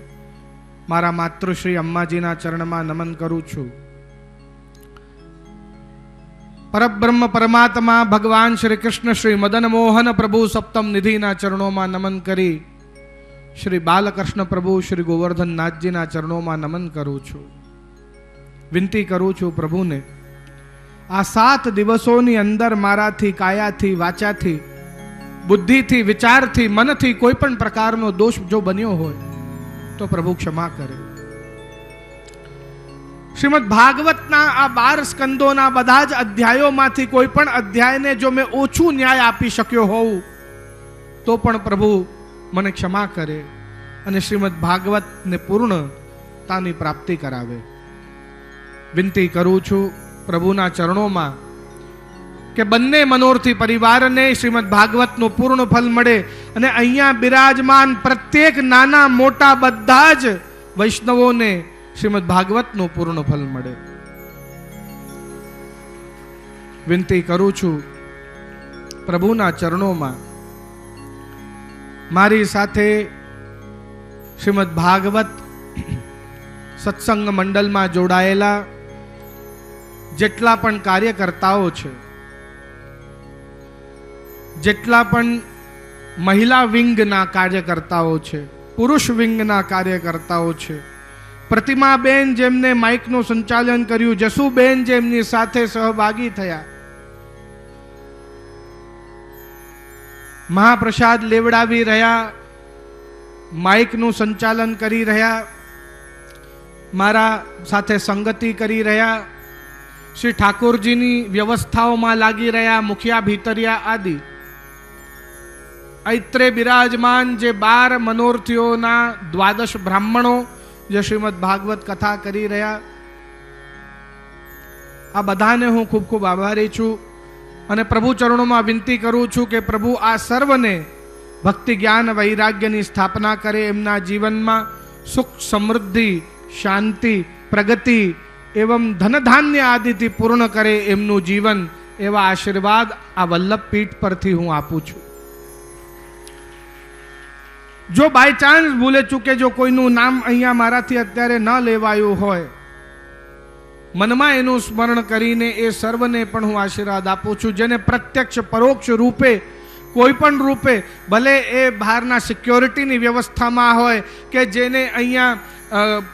मारा मातृश्री अम्माजीना चरण में नमन करूँ छू। परब्रह्म परमात्मा भगवान श्री कृष्ण श्री मदन मोहन प्रभु सप्तम निधि ना चरणों में नमन करी श्री बालकृष्ण प्रभु श्री गोवर्धन नाथ जी ना चरणों में नमन करूँ छू। विनती करूँ छू प्रभु ने आ 7 दिवसोनी अंदर मारा थी काया थी वाचा थी बुद्धि थी विचार थी मन थी कोई पण प्रकार नो दोष जो बन्यो हो तो प्रभु क्षमा करे। श्रीमद् भागवत ना आ 12 स्कंदों ना बधा ज अध्यायों मांथी कोई पण अध्याय ने जो मैं ओछू न्याय आपी शक्यो होऊं तो पण प्रभु मने क्षमा करे अने श्रीमद् भागवत ने पूर्णतानी प्राप्ति करावे। विनती करूं छू प्रभुना चरणों में के बन्ने मनोरथी परिवार ने श्रीमद् भागवत नो पूर्ण फल मळे अने अहींया बिराजमान प्रत्येक नाना मोटा बधा ज वैष्णवों ने श्रीमद् भागवत नो पूर्ण फल मळे। विनती करूं छू प्रभुना चरणों में मारी साथे श्रीमद् भागवत सत्संग मंडल में जोड़ायेला जेटला पण कार्यकर्ताओ छे, जेटला पण महिला विंग ना कार्यकर्ताओ छे, पुरुष विंग ना कार्यकर्ताओ छे, प्रतिमाबेन जेमने माइक नो संचालन कर्यु, जसूबेन जेमनी साथे सहभागी थया, महाप्रसाद लेवडावी रह्या, माइक नु संचालन करी रह्या, मारा साथे संगति करी रह्या, श्री ठाकुरजीनी व्यवस्थाओं में लागी रह्या, मुखिया भीतरिया आदि ऐत्रे बिराजमान जे 12 मनोरथियों ना 12 ब्राह्मणों जे श्रीमद् भागवत कथा करी रह्या आ बधाने हूँ खूब खूब आभारी छू अने प्रभु चरणों में विनती करूँ छू के प्रभु आ सर्वने भक्ति ज्ञान वैराग्यनी स्थापना करे, एमना जीवन में सुख समृद्धि शांति प्रगति एवं धन धान्य आदि थी पूर्ण करे एमनु जीवन एवा आशीर्वाद आ वल्लभ पीठ पर थी हूँ आपू छू। जो बाय चांस भूले चूके जो कोईनु नाम अहींया माराथी अत्यारे न लेवायुं होय मनमा एनु स्मरण करीने ए सर्वने पण हूँ आशीर्वाद आपू छू। जेने प्रत्यक्ष परोक्ष रूपे कोईपण रूपे भले ए बहारना सिक्योरिटीनी व्यवस्थामां होय के जेने अहींया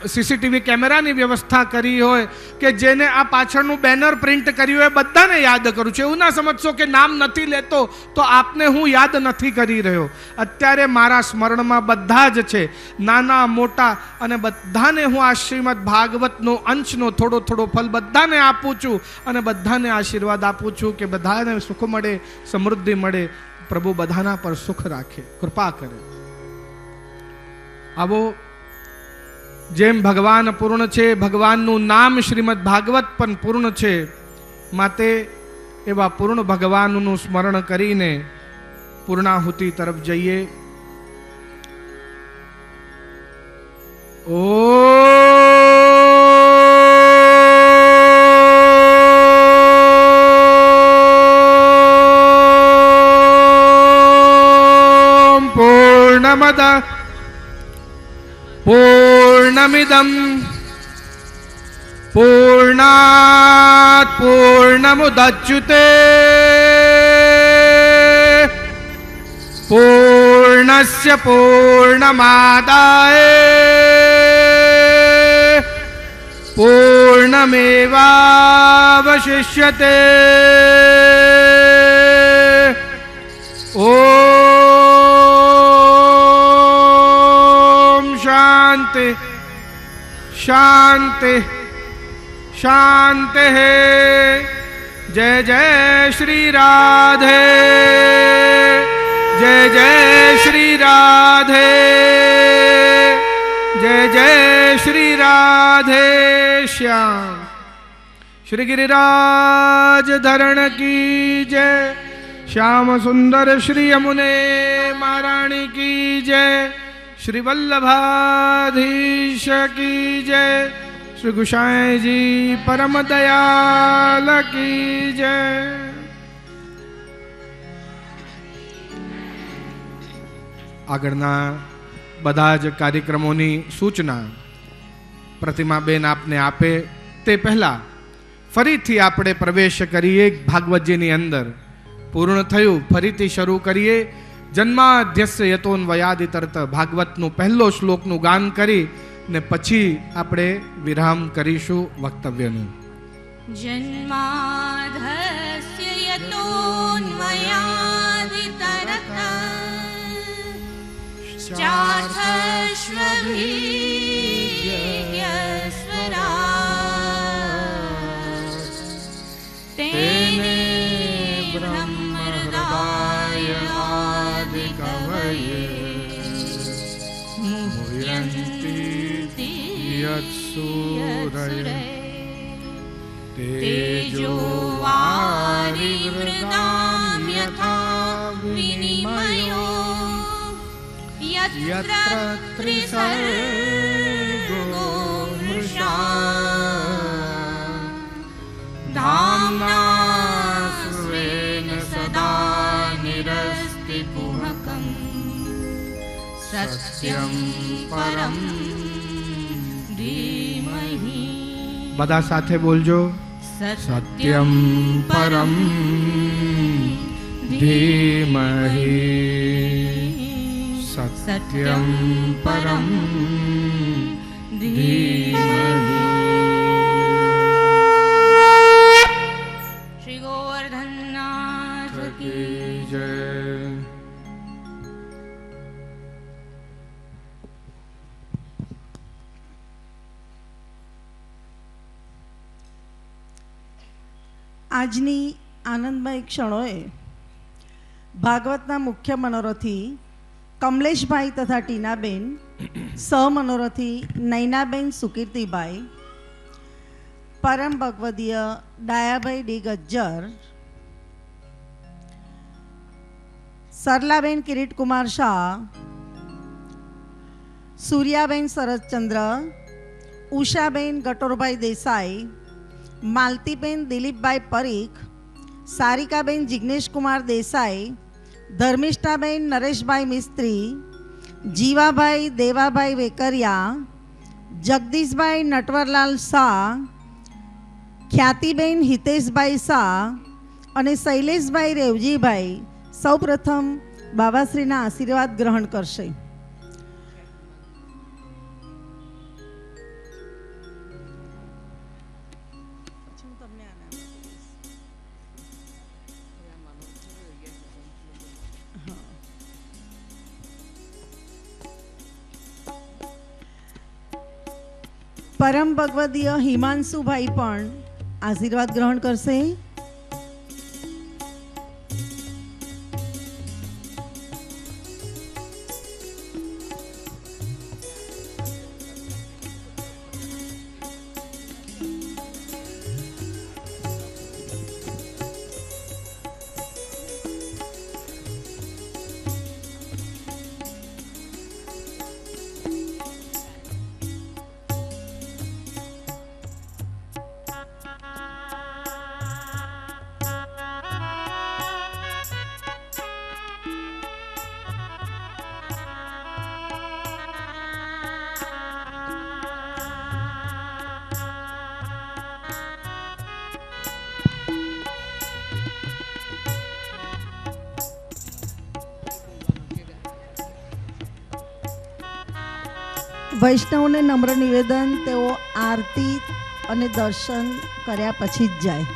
सीसीटीवी कैमरानी व्यवस्था करी होय के जेने आ पाछळनुं बेनर प्रिंट कर्युं होय बधाने याद करूं छुं। एवुं ना समजशो के नाम नथी लेतो तो आपने हूँ याद नथी करी रह्यो। अत्यारे मारा स्मरणमां बधा ज छे, नाना मोटा अने बधाने हूँ आ श्रीमद् भागवतनो अंशनो थोड़ो थोड़ो फल बधाने आपું છું અને બધાને આશીર્વાદ આપું છું કે બધાને સુખ મળે, સમૃદ્ધિ મળે, પ્રભુ બધાના પર સુખ રાખે, કૃપા કરે। આવો જેમ ભગવાન પૂર્ણ છે, ભગવાનનું નામ શ્રીમદ ભાગવત પણ પૂર્ણ છે. માટે એવા પૂર્ણ ભગવાનનું સ્મરણ કરીને પૂર્ણાહુતિ તરફ જઈએ. ઓમ પૂર્ણમદ પૂર્ણમિદં પૂર્ણાત પૂર્ણમુદચ્યુતે પૂર્ણસ્ય પૂર્ણમાદાય પૂર્ણમેવાવશિષ્યતે. ઓમ શાંતિ શાંતિ શાંતિ. જય જય શ્રી રાધે, જય જય શ્રી રાધે, જય જય શ્રી રાધે શ્યામ. શ્રી गिरिराज धरण की जय. श्याम सुंदर श्री यमुने महारानी की जय. श्री वल्लभाधीश की जय. श्री गुसाई जी परम दयाल की जय. આગળના બધા જ કાર્યક્રમોની સૂચના પ્રતિમાબેન આપને આપે તે પહેલા ફરીથી આપણે પ્રવેશ કરીએ ભાગવતજીની અંદર. પૂર્ણ થયું, ફરીથી શરૂ કરીએ. જન્માદ્યસ્ય યતોન્વયાદિતરત ભાગવતનું પહેલો શ્લોકનું ગાન કરી ને પછી આપણે વિરામ કરીશું વક્તવ્યનું. જન્માદ્યસ્ય યતોન્વયાદિતરત ચાથશ્વભીર્યસ્વરાટ તેને બ્રહ્મહૃદાય આદિકવયે મુહ્યન્તિ યત્સૂરય તેજો વારિવૃતામ યથા વિનિમયો यत्र त्रिसर्गो मृषा धाम्ना स्वेन सदा निरस्ति कुहकं सत्यं परं धीमहि. બધા સાથે બોલજો. સત્યમ પરમ ધીમહિ. સત્યમ પરમ ધીમહિ. શ્રી ગોવર્ધનનાથ કી જય. આજની આનંદમય ક્ષણોએ ભાગવતના મુખ્ય મનોરથી કમલેશભાઈ તથા ટીનાબેન, સહમનોરથી નૈનાબેન સુકીર્તિભાઈ, પરમ ભગવદીય ડાયાભાઈ ડી ગજ્જર, સરલાબેન કિરીટકુમાર શાહ, સૂર્યાબેન શરદચંદ્ર, ઉષાબેન ગટોરભાઈ દેસાઈ, માલતીબેન દિલીપભાઈ પરીખ, સારિકાબેન જિગ્નેશકુમાર દેસાઈ, ધર્મિષ્ઠાબેન નરેશભાઈ મિસ્ત્રી, જીવાભાઈ દેવાભાઈ વેકરિયા, જગદીશભાઈ નટવરલાલ શાહ, ખ્યાતિબેન હિતેશભાઈ શાહ અને શૈલેષભાઈ રેવજીભાઈ સૌપ્રથમ બાબાશ્રીના આશીર્વાદ ગ્રહણ કરશે. પરમ ભગવદીય હિમાંશુભાઈ પણ આશીર્વાદ ગ્રહણ કરશે. વૈષ્ણવને નમ્ર નિવેદન, તેઓ આરતી અને દર્શન કર્યા પછી જ જાય.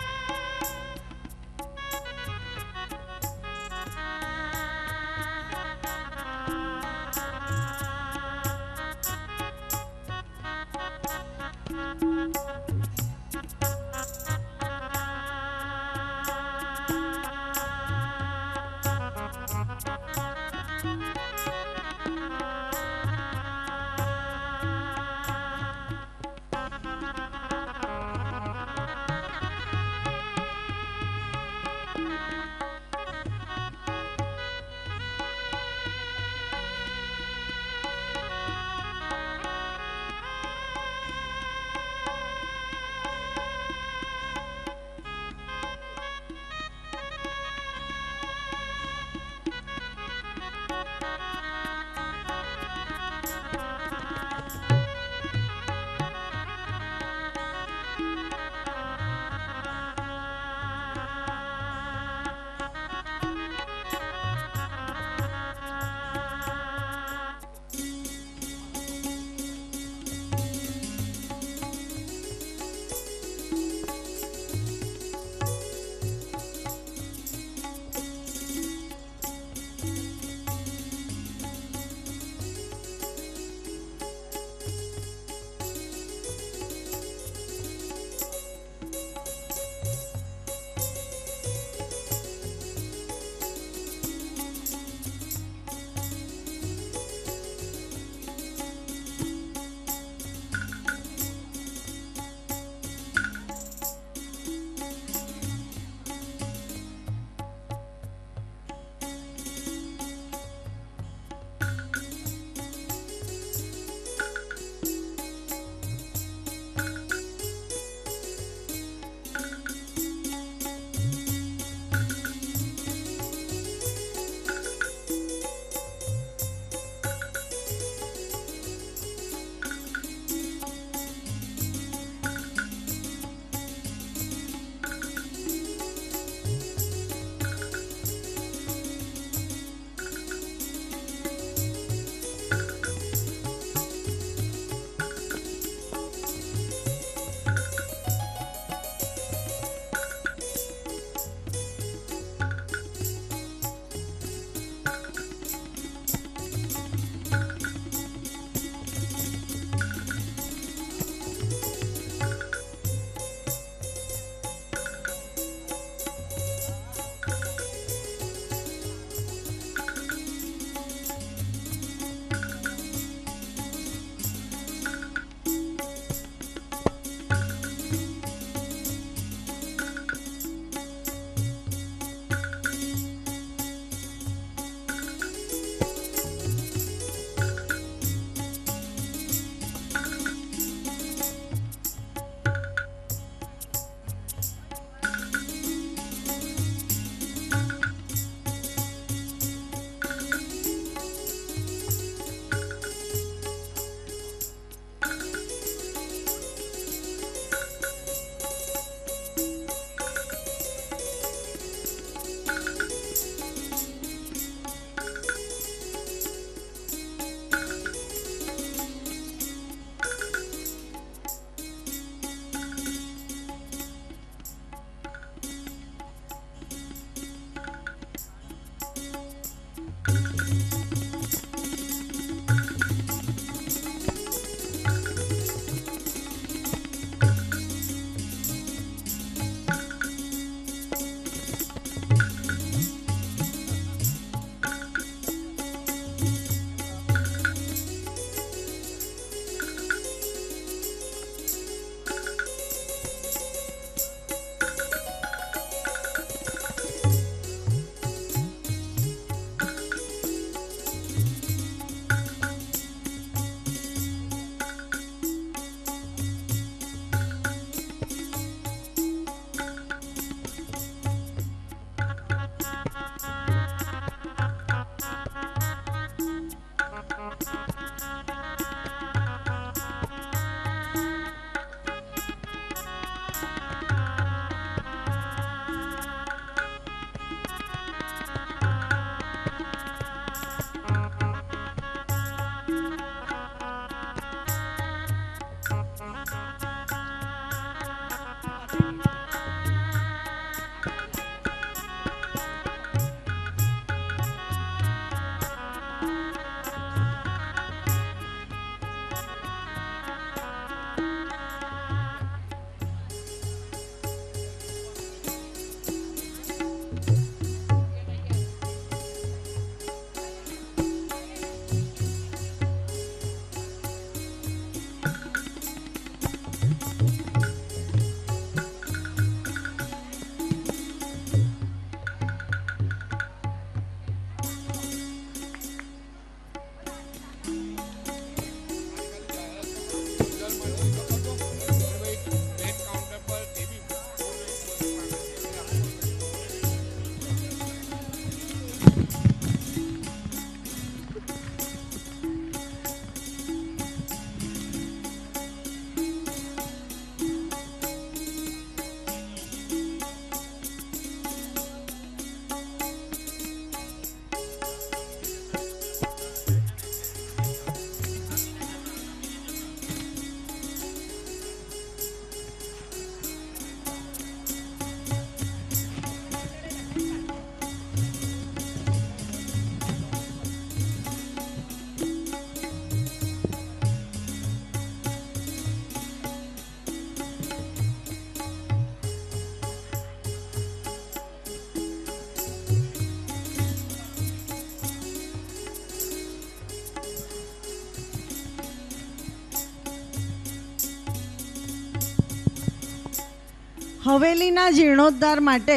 હવેલીના જીર્ણોદ્ધાર માટે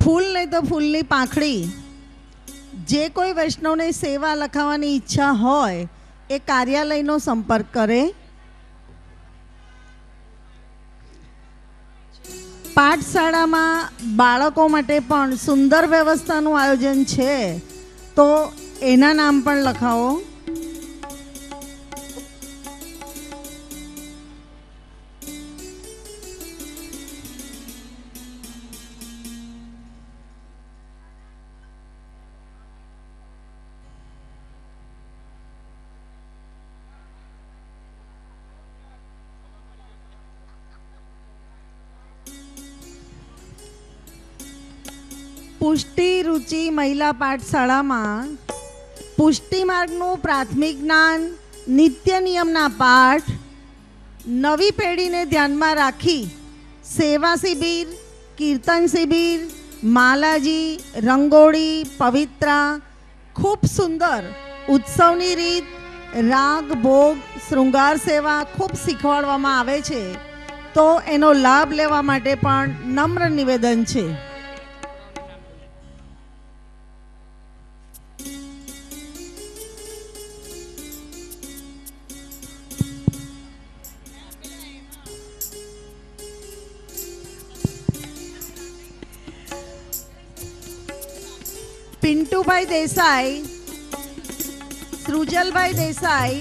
ફૂલ નહીં તો ફૂલની પાંખડી, જે કોઈ વૈષ્ણવને સેવા લખાવવાની ઈચ્છા હોય એ કાર્યાલયનો સંપર્ક કરે. પાઠશાળામાં બાળકો માટે પણ સુંદર વ્યવસ્થાનું આયોજન છે, તો એના નામ પણ લખાવો. પુષ્ટિ રુચિ મહિલા પાઠશાળામાં પુષ્ટિ માર્ગનું પ્રાથમિક જ્ઞાન, નિત્ય નિયમના પાઠ, નવી પેઢીને ધ્યાનમાં રાખી સેવા શિબિર, કીર્તન શિબિર, માલાજી, રંગોળી, પવિત્રા, ખૂબ સુંદર ઉત્સવની રીત, રાગ, ભોગ, શૃંગાર સેવા ખૂબ શીખવાડવામાં આવે છે, તો એનો લાભ લેવા માટે પણ નમ્ર નિવેદન છે. પિન્ટુભાઈ દેસાઈ, સૃજલભાઈ દેસાઈ,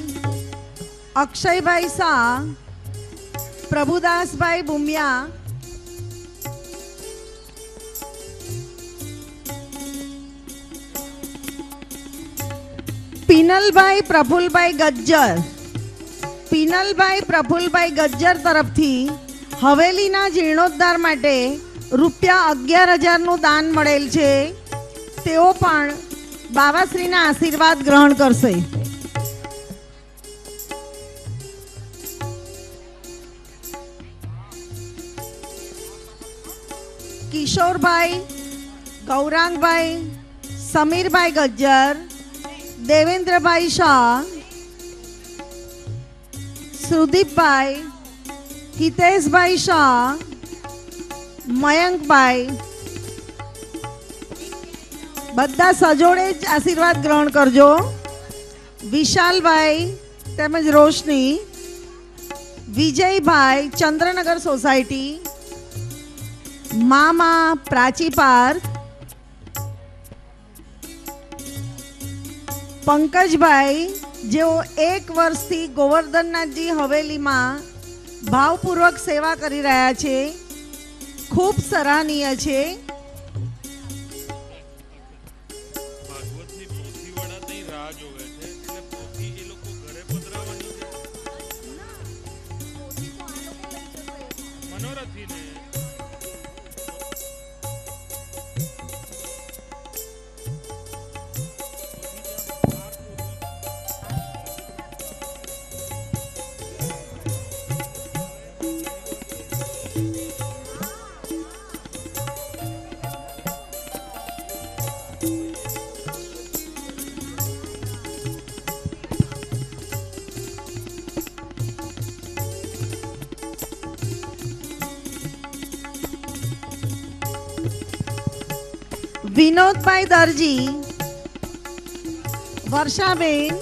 અક્ષયભાઈ શાહ, પ્રભુદાસભાઈ બુમિયા, પિનલભાઈ પ્રફુલભાઈ ગજ્જર. પિનલભાઈ પ્રફુલભાઈ ગજ્જર તરફથી હવેલીના જીર્ણોદ્ધાર માટે ₹11,000નું દાન મળેલ છે. તેઓ પણ બાવાશ્રીના આશીર્વાદ ગ્રહણ કરશે. કિશોરભાઈ, ગૌરાંગભાઈ, સમીરભાઈ ગજ્જર, દેવેન્દ્રભાઈ શાહ, સુદીપભાઈ, હિતેશભાઈ શાહ, મયંકભાઈ, બધા સજોડે જ આશીર્વાદ ગ્રહણ કરજો. વિશાલભાઈ તેમજ રોશની, વિજયભાઈ, ચંદ્રનગર સોસાયટી, મામા, પ્રાચી પાર્ક, પંકજભાઈ, જેઓ 1 વર્ષથી ગોવર્ધનનાથજી હવેલીમાં ભાવપૂર્વક સેવા કરી રહ્યા છે, ખૂબ સરાહનીય છે. વિનોદભાઈ દરજી, વર્ષાબેન,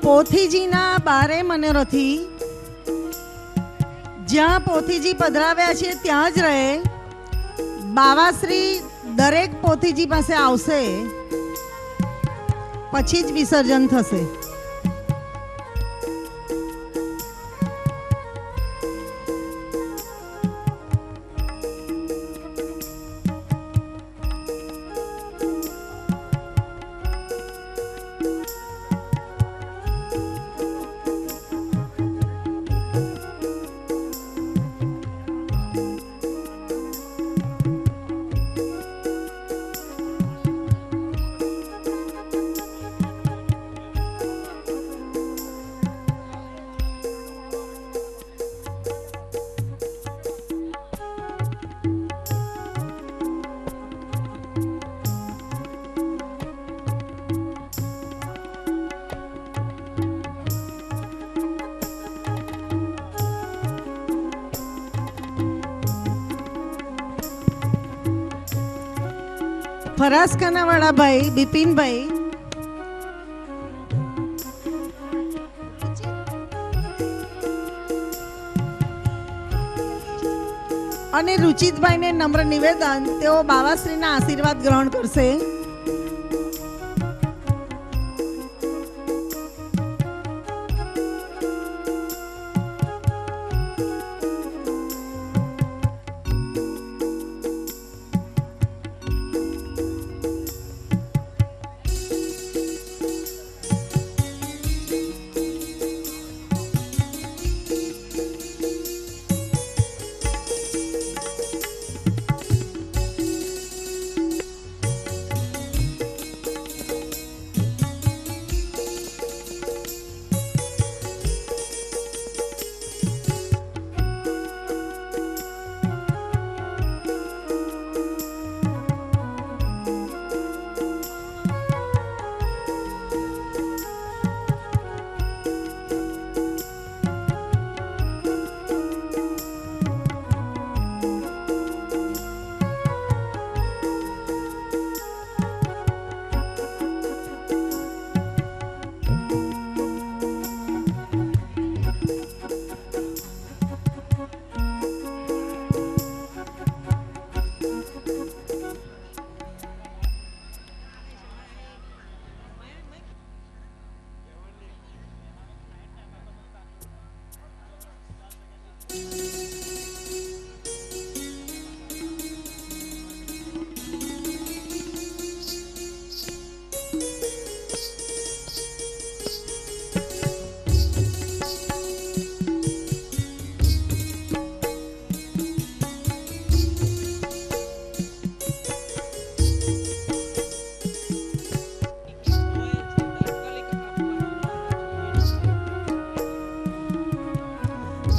પોથીજીના બારે મનોરથી જ્યાં પોથીજી પધરાવ્યા છે ત્યાં જ રહે. બાવાશ્રી દરેક પોથીજી પાસે આવશે, પછી જ વિસર્જન થશે. ફરાસખાના વાળા ભાઈ બિપિનભાઈ અને રુચિતભાઈને નમ્ર નિવેદન, તેઓ બાવાશ્રીના આશીર્વાદ ગ્રહણ કરશે.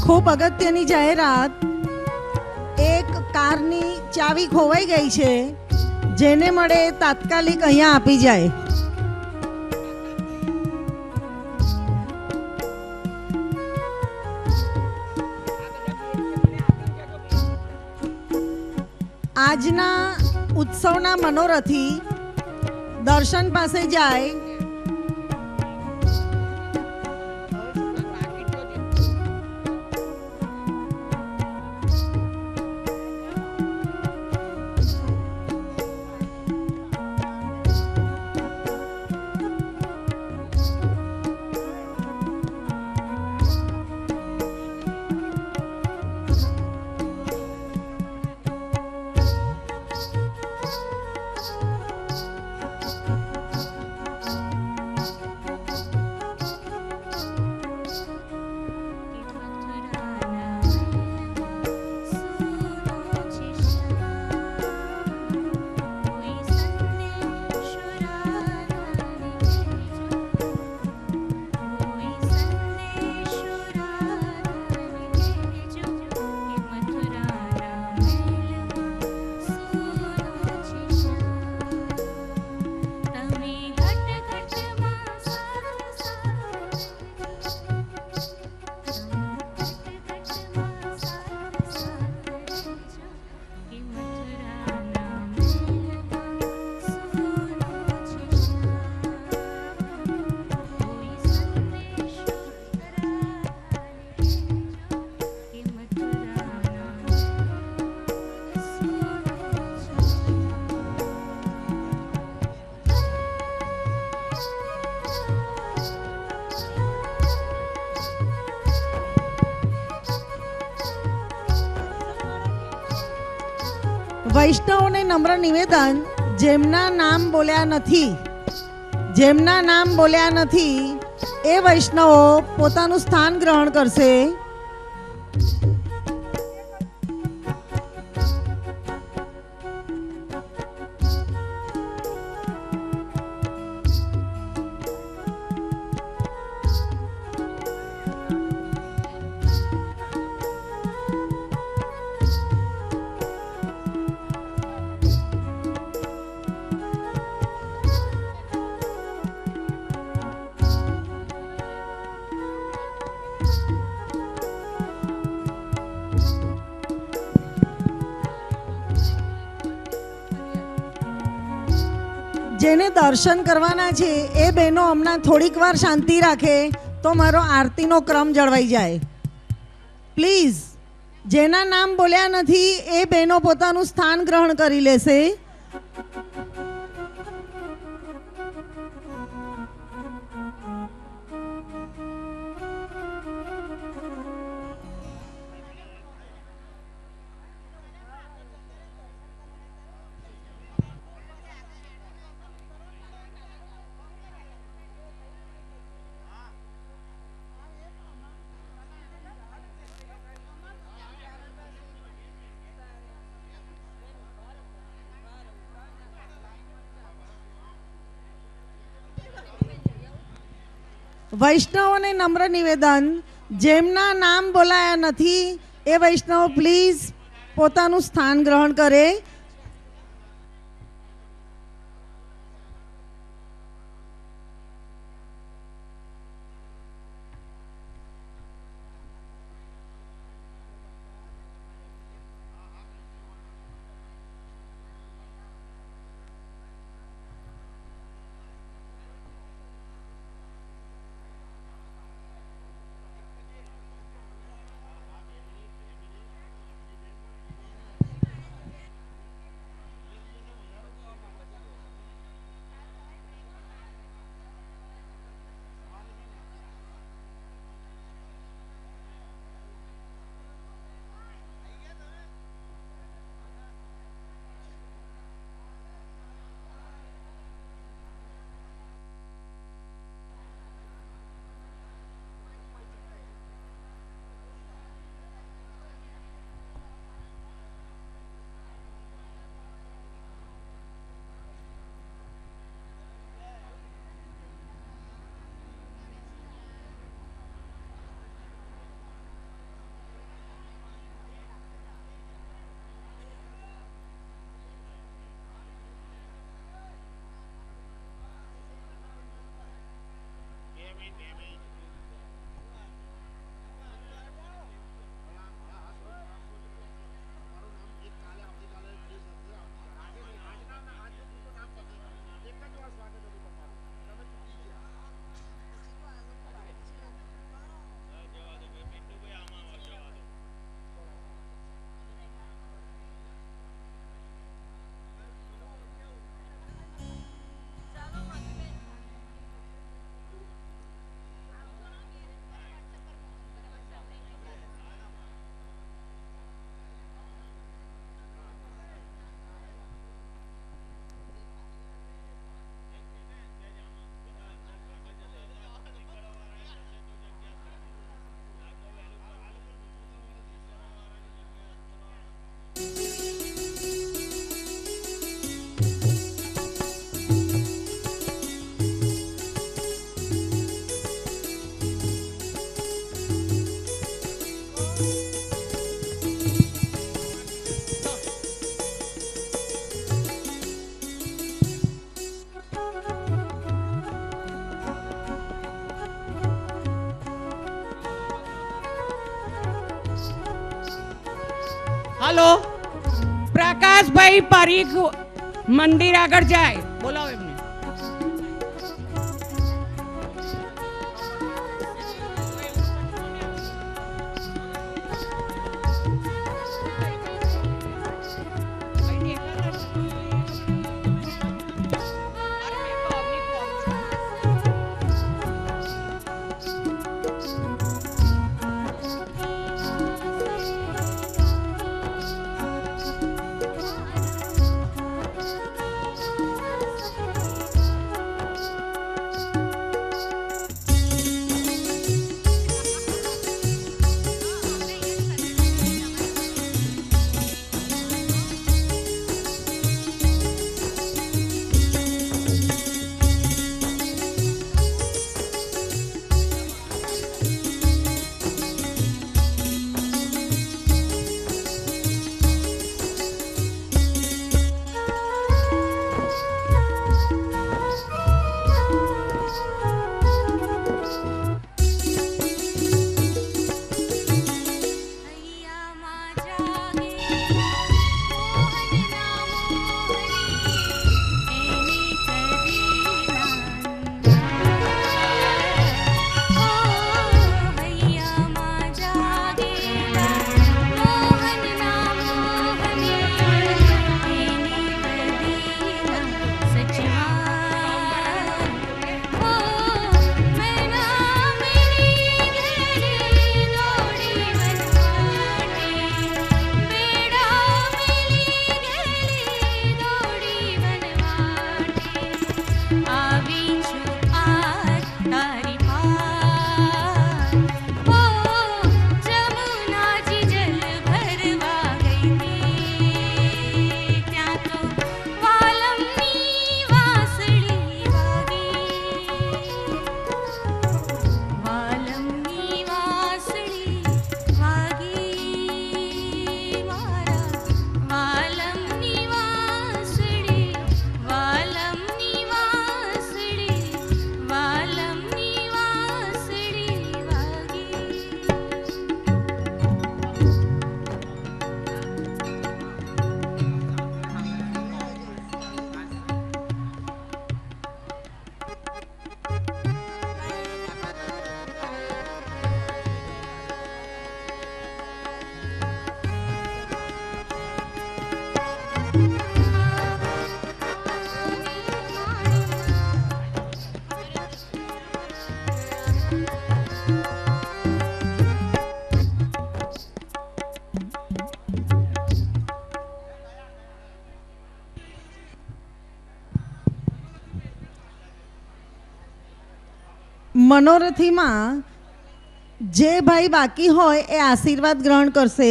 ખૂબ અગત્યની જાહેરાત. એક કારની ચાવી ખોવાઈ ગઈ છે, જેને મળે તાત્કાલિક અહીંયા આપી જાય. આજના ઉત્સવના મનોરથી દર્શન પાસે જાય. વૈષ્ણવોને નમ્ર નિવેદન, જેમના નામ બોલ્યા નથી એ વૈષ્ણવો પોતાનું સ્થાન ગ્રહણ કરશે. જેને દર્શન કરવાના છે એ બહેનો હમણાં થોડીક વાર શાંતિ રાખે તો મારો આરતીનો ક્રમ જળવાઈ જાય. પ્લીઝ, જેના નામ બોલ્યા નથી એ બહેનો પોતાનું સ્થાન ગ્રહણ કરી લેશે. વૈષ્ણવોને નમ્ર નિવેદન, જેમના નામ બોલાયા નથી એ વૈષ્ણવ પ્લીઝ પોતાનું સ્થાન ગ્રહણ કરે. हेलो, प्रकाश भाई परीख मंदिर आगर जाए, बोलाओ एमने. મનોરથીમાં જે ભાઈ બાકી હોય એ આશીર્વાદ ગ્રહણ કરશે.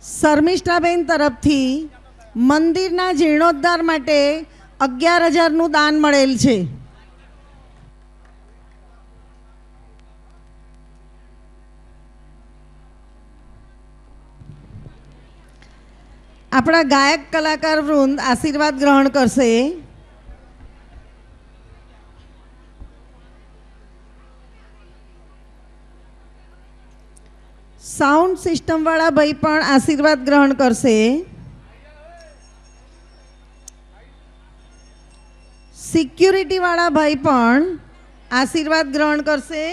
શર્મિષ્ઠાબેન તરફથી મંદિરના જીર્ણોદ્ધાર માટે 11,000નું દાન મળેલ છે. આપણા ગાયક કલાકાર વૃંદ આશીર્વાદ ગ્રહણ કરશે. સાઉન્ડ સિસ્ટમ વાળા ભાઈ પણ આશીર્વાદ ગ્રહણ કરશે. સિક્યુરિટી વાળા ભાઈ પણ આશીર્વાદ ગ્રહણ કરશે.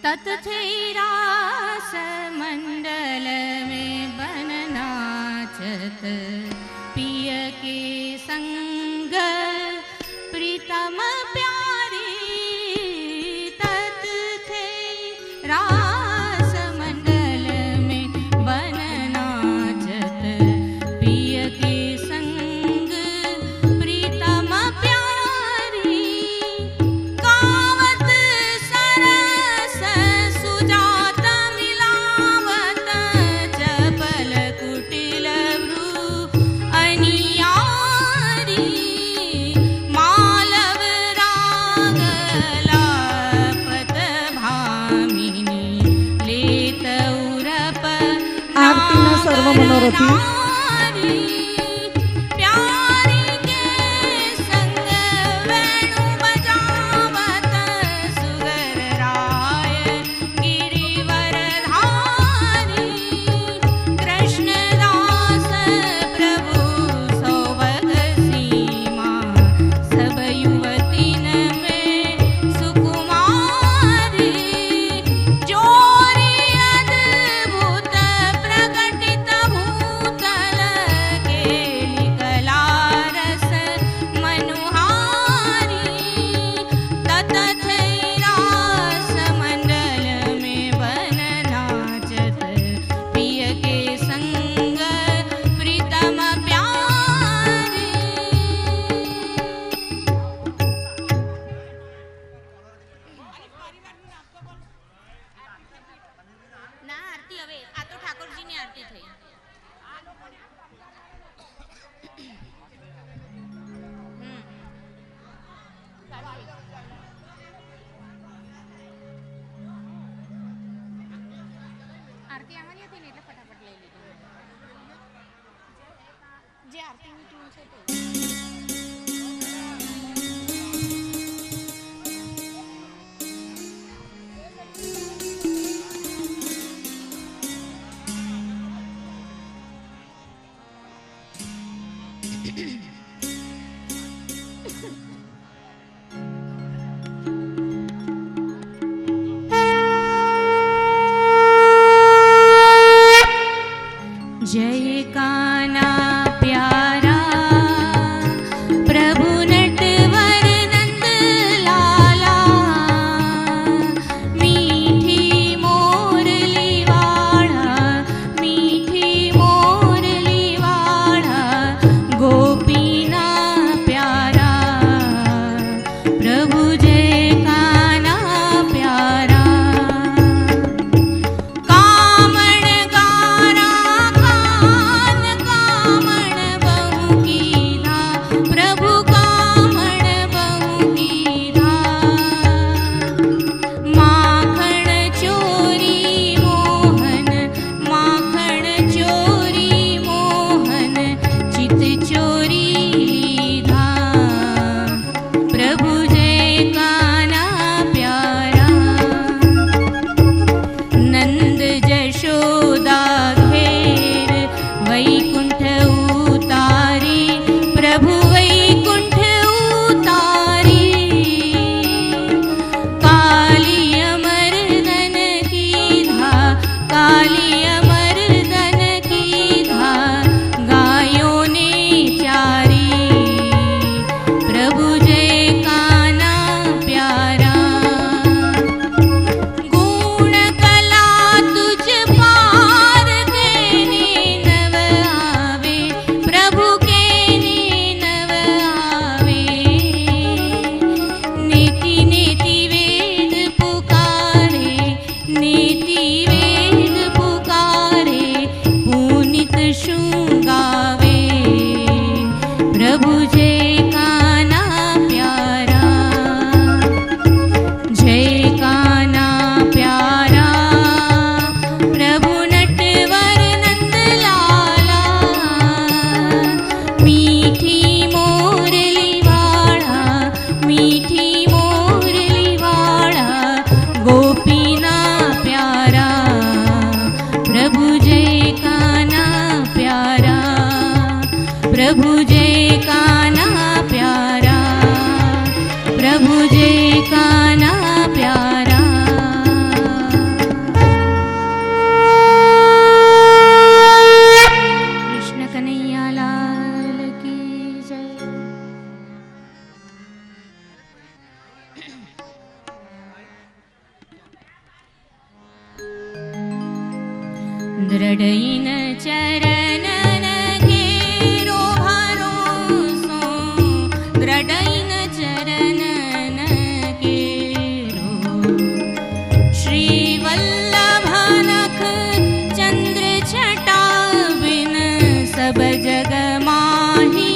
ततथैरास मंडल में बननाचत पिय के संग प्रीतम प्यारी ततथैरास मंडल में बननाचत पिय के संग प्रीतम प्यारी गावत सरस सुजात मिलावत चपल कुटिल भ्रू अनियारी मालव राग लापत भामिनी लेत उरप આરતીના સર્વ મનોરથી नारी प्यारी के संग वेणु बजावत सुगर राय गिरिवर धारी कृष्णदास प्रभु सौभग सीमा सब युवतीन में सुकुमारी जोरी अद्भुत प्रकटित भूतल केली कला रस मनुहारी ततथैरास मंडल में बन नाचत पिय के संग प्रीतम प्यारी. ના આરતી હવે આ તો ઠાકોરજીની આરતી થઈ. આરતી આવવાની હતી ને એટલે ફટાફટ લઈ લીધી. જે આરતીની ટ્યુન છે તે जय काना प्यारा दृढ़इन चरणन केरो भरोसो दृढ़इन चरणन केरो श्री वल्लभनख चंद्र छटा बिन सब जग माही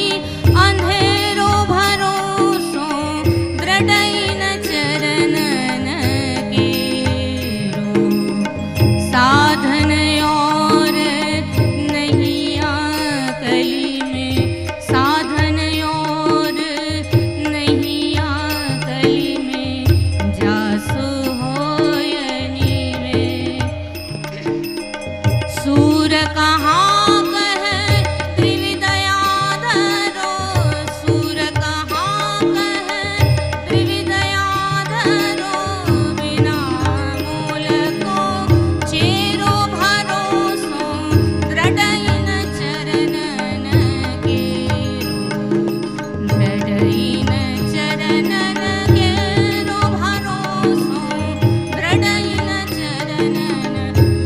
अंधेरो भरोसो दृढ़इन चरणन केरो साधन और नहीं कली में साधन और नहीं कली में जासु होयनी में सूर कहाँ कह त्रिविदया धरो सूर कहाँ कह त्रिविदया धरो बिना मूल को चेरो भरोसो दृढ़इन चरणन केरो दृढ़इन चरणन केरो भरोसो दृढ़इन चरणन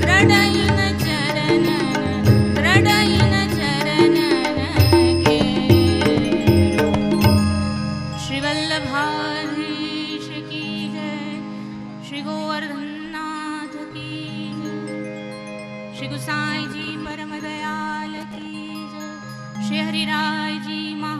दृढ़इन चरणन दृढ़इन चरणन केरो श्री वल्लभाधीश की जय श्री गोवर्धननाथ की जय श्री गुसाई जी परम दयाल की जय श्री हरिराय जी महा